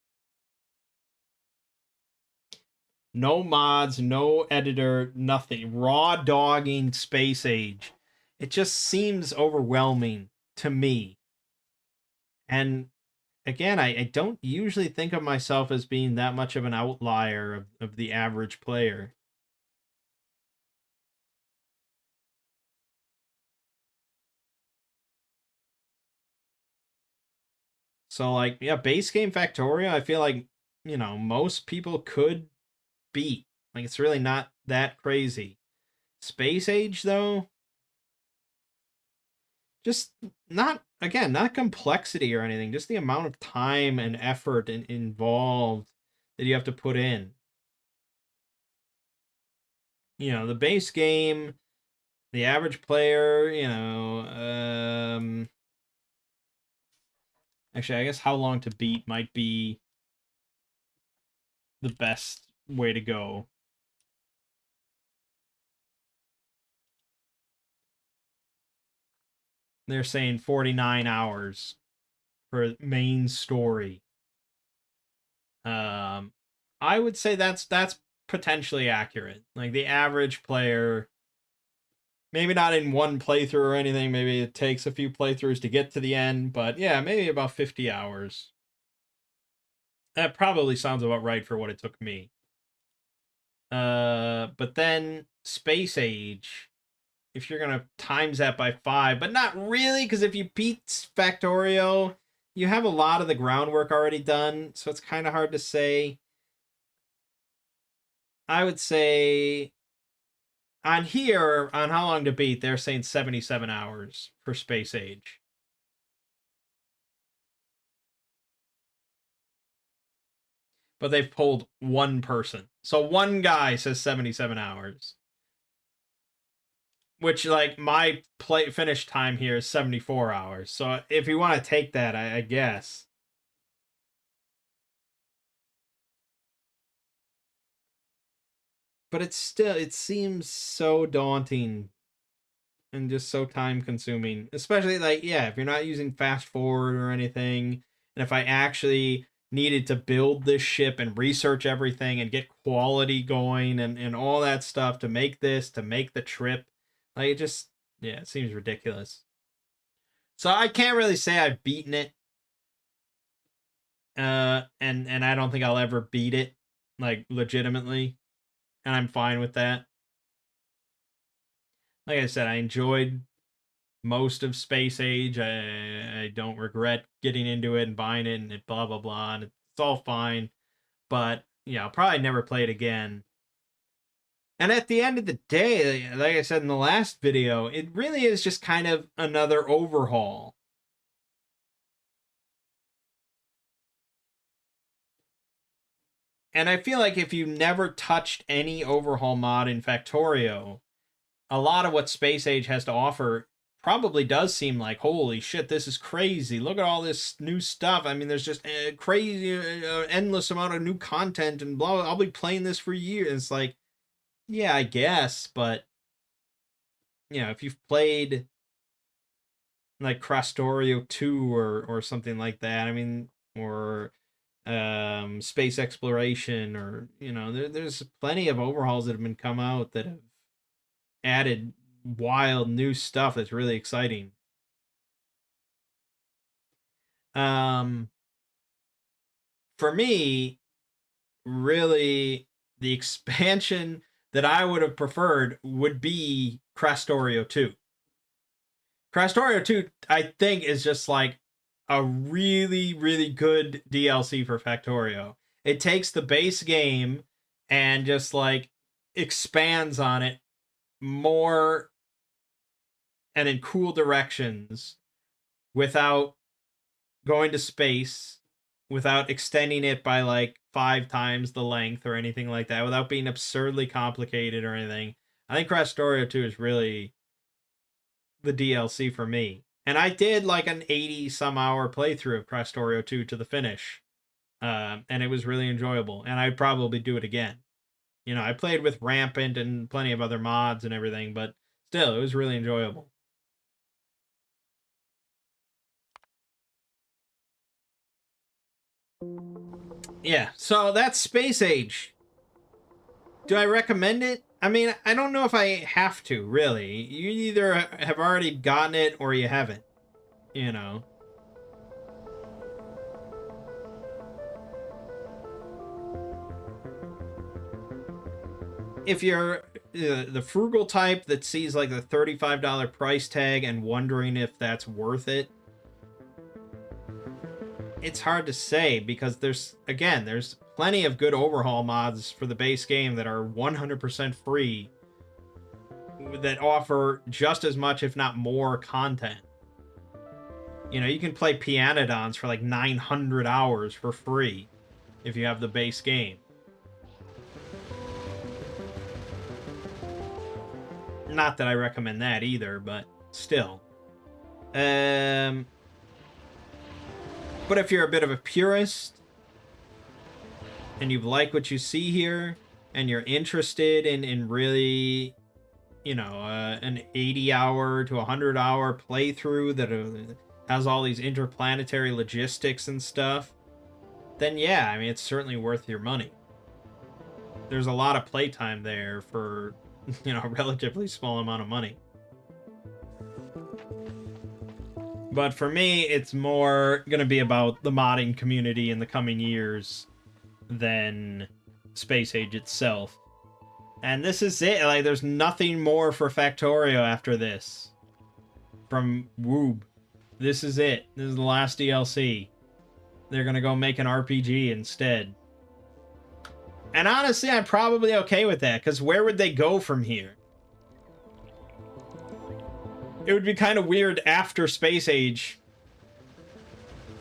No mods, no editor, nothing. Raw dogging Space Age. It just seems overwhelming to me. And again, I don't usually think of myself as being that much of an outlier of the average player. So, like, yeah, base game Factorio, I feel like, most people could beat. Like, it's really not that crazy. Space Age, though, just not, again, not complexity or anything, just the amount of time and effort involved that you have to put in. The base game, the average player, actually, I guess how long to beat might be the best way to go. They're saying 49 hours for main story. I would say that's potentially accurate. Like the average player, maybe not in one playthrough or anything. Maybe it takes a few playthroughs to get to the end, but yeah, maybe about 50 hours. That probably sounds about right for what it took me. But then Space Age, if you're gonna times that by 5, but not really, because if you beat Factorio, you have a lot of the groundwork already done, so it's kind of hard to say. I would say on here, on how long to beat, they're saying 77 hours for Space Age. But they've pulled one person. So one guy says 77 hours. Which, like, my play finish time here is 74 hours. So if you want to take that, I guess. But it seems so daunting and just so time consuming, especially like, yeah, if you're not using fast forward or anything, and if I actually needed to build this ship and research everything and get quality going and all that stuff to make the trip, like, it just, yeah, it seems ridiculous. So I can't really say I've beaten it, and I don't think I'll ever beat it, like, legitimately, and I'm fine with that. Like I said, I enjoyed most of Space Age. I don't regret getting into it and buying it and blah blah blah, and it's all fine. but yeah, I'll probably never play it again. And at the end of the day, like I said in the last video, it really is just kind of another overhaul. And I feel like if you never touched any overhaul mod in Factorio, a lot of what Space Age has to offer probably does seem like, holy shit, this is crazy. Look at all this new stuff. I mean, there's just a crazy, endless amount of new content and blah, blah. I'll be playing this for years. It's like, yeah, I guess, but, you know, if you've played like Crastorio 2 or something like that, I mean, or space exploration, or, you know, there's plenty of overhauls that have been come out that have added wild new stuff that's really exciting. For me, really, the expansion that I would have preferred would be Crastorio 2. Crastorio 2, I think, is just like a really, really good DLC for Factorio. It takes the base game and just like expands on it more and in cool directions without going to space, without extending it by like 5 times the length or anything like that, without being absurdly complicated or anything. I think Crastorio 2 is really the DLC for me. And I did like an 80 some hour playthrough of Crastorio 2 to the finish. And it was really enjoyable. And I'd probably do it again. You know, I played with Rampant and plenty of other mods and everything, but still, it was really enjoyable. Yeah, so that's Space Age. Do I recommend it? I mean, I don't know if I have to, really. You either have already gotten it or you haven't, you know. If you're the frugal type that sees like the $35 price tag and wondering if that's worth it, it's hard to say, because there's plenty of good overhaul mods for the base game that are 100% free that offer just as much, if not more, content. You know, you can play Pianodons for like 900 hours for free if you have the base game. Not that I recommend that either, but still. But if you're a bit of a purist and you like what you see here and you're interested in really, you know, an 80-hour to 100-hour playthrough that has all these interplanetary logistics and stuff, then yeah, I mean, it's certainly worth your money. There's a lot of playtime there for, you know, a relatively small amount of money. But for me, it's more going to be about the modding community in the coming years than Space Age itself. And this is it. Like, there's nothing more for Factorio after this. From Woob. This is it. This is the last DLC. They're going to go make an RPG instead. And honestly, I'm probably okay with that, because where would they go from here? It would be kind of weird after Space Age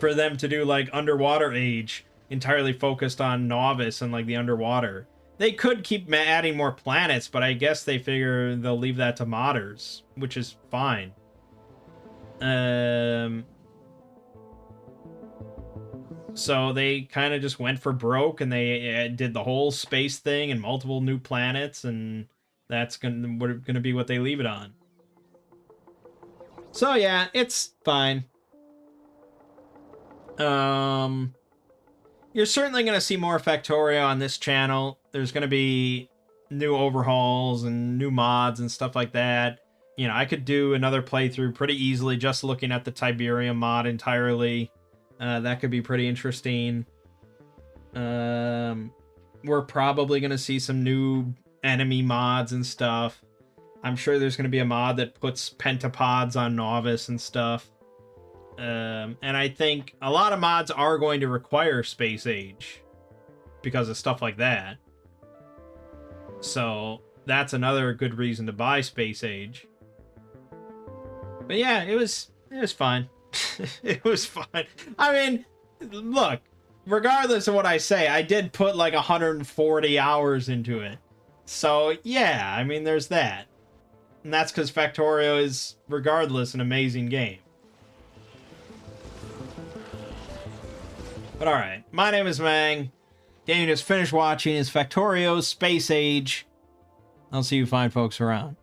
for them to do like Underwater Age, entirely focused on Novice and like the underwater. They could keep adding more planets, but I guess they figure they'll leave that to modders, which is fine. So they kind of just went for broke, and they did the whole space thing and multiple new planets, and that's gonna be what they leave it on. So yeah, it's fine. You're certainly going to see more Factorio on this channel. There's going to be new overhauls and new mods and stuff like that. You know, I could do another playthrough pretty easily just looking at the Tiberium mod entirely. That could be pretty interesting. We're probably going to see some new enemy mods and stuff. I'm sure there's going to be a mod that puts pentapods on Novice and stuff. And I think a lot of mods are going to require Space Age. because of stuff like that. So that's another good reason to buy Space Age. But yeah, it was fine. It was fine. I mean, look, regardless of what I say, I did put like 140 hours into it. So yeah, I mean, there's that. And that's because Factorio is, regardless, an amazing game. But alright, my name is Mangg. Game you just finished watching is Factorio's Space Age. I'll see you fine folks around.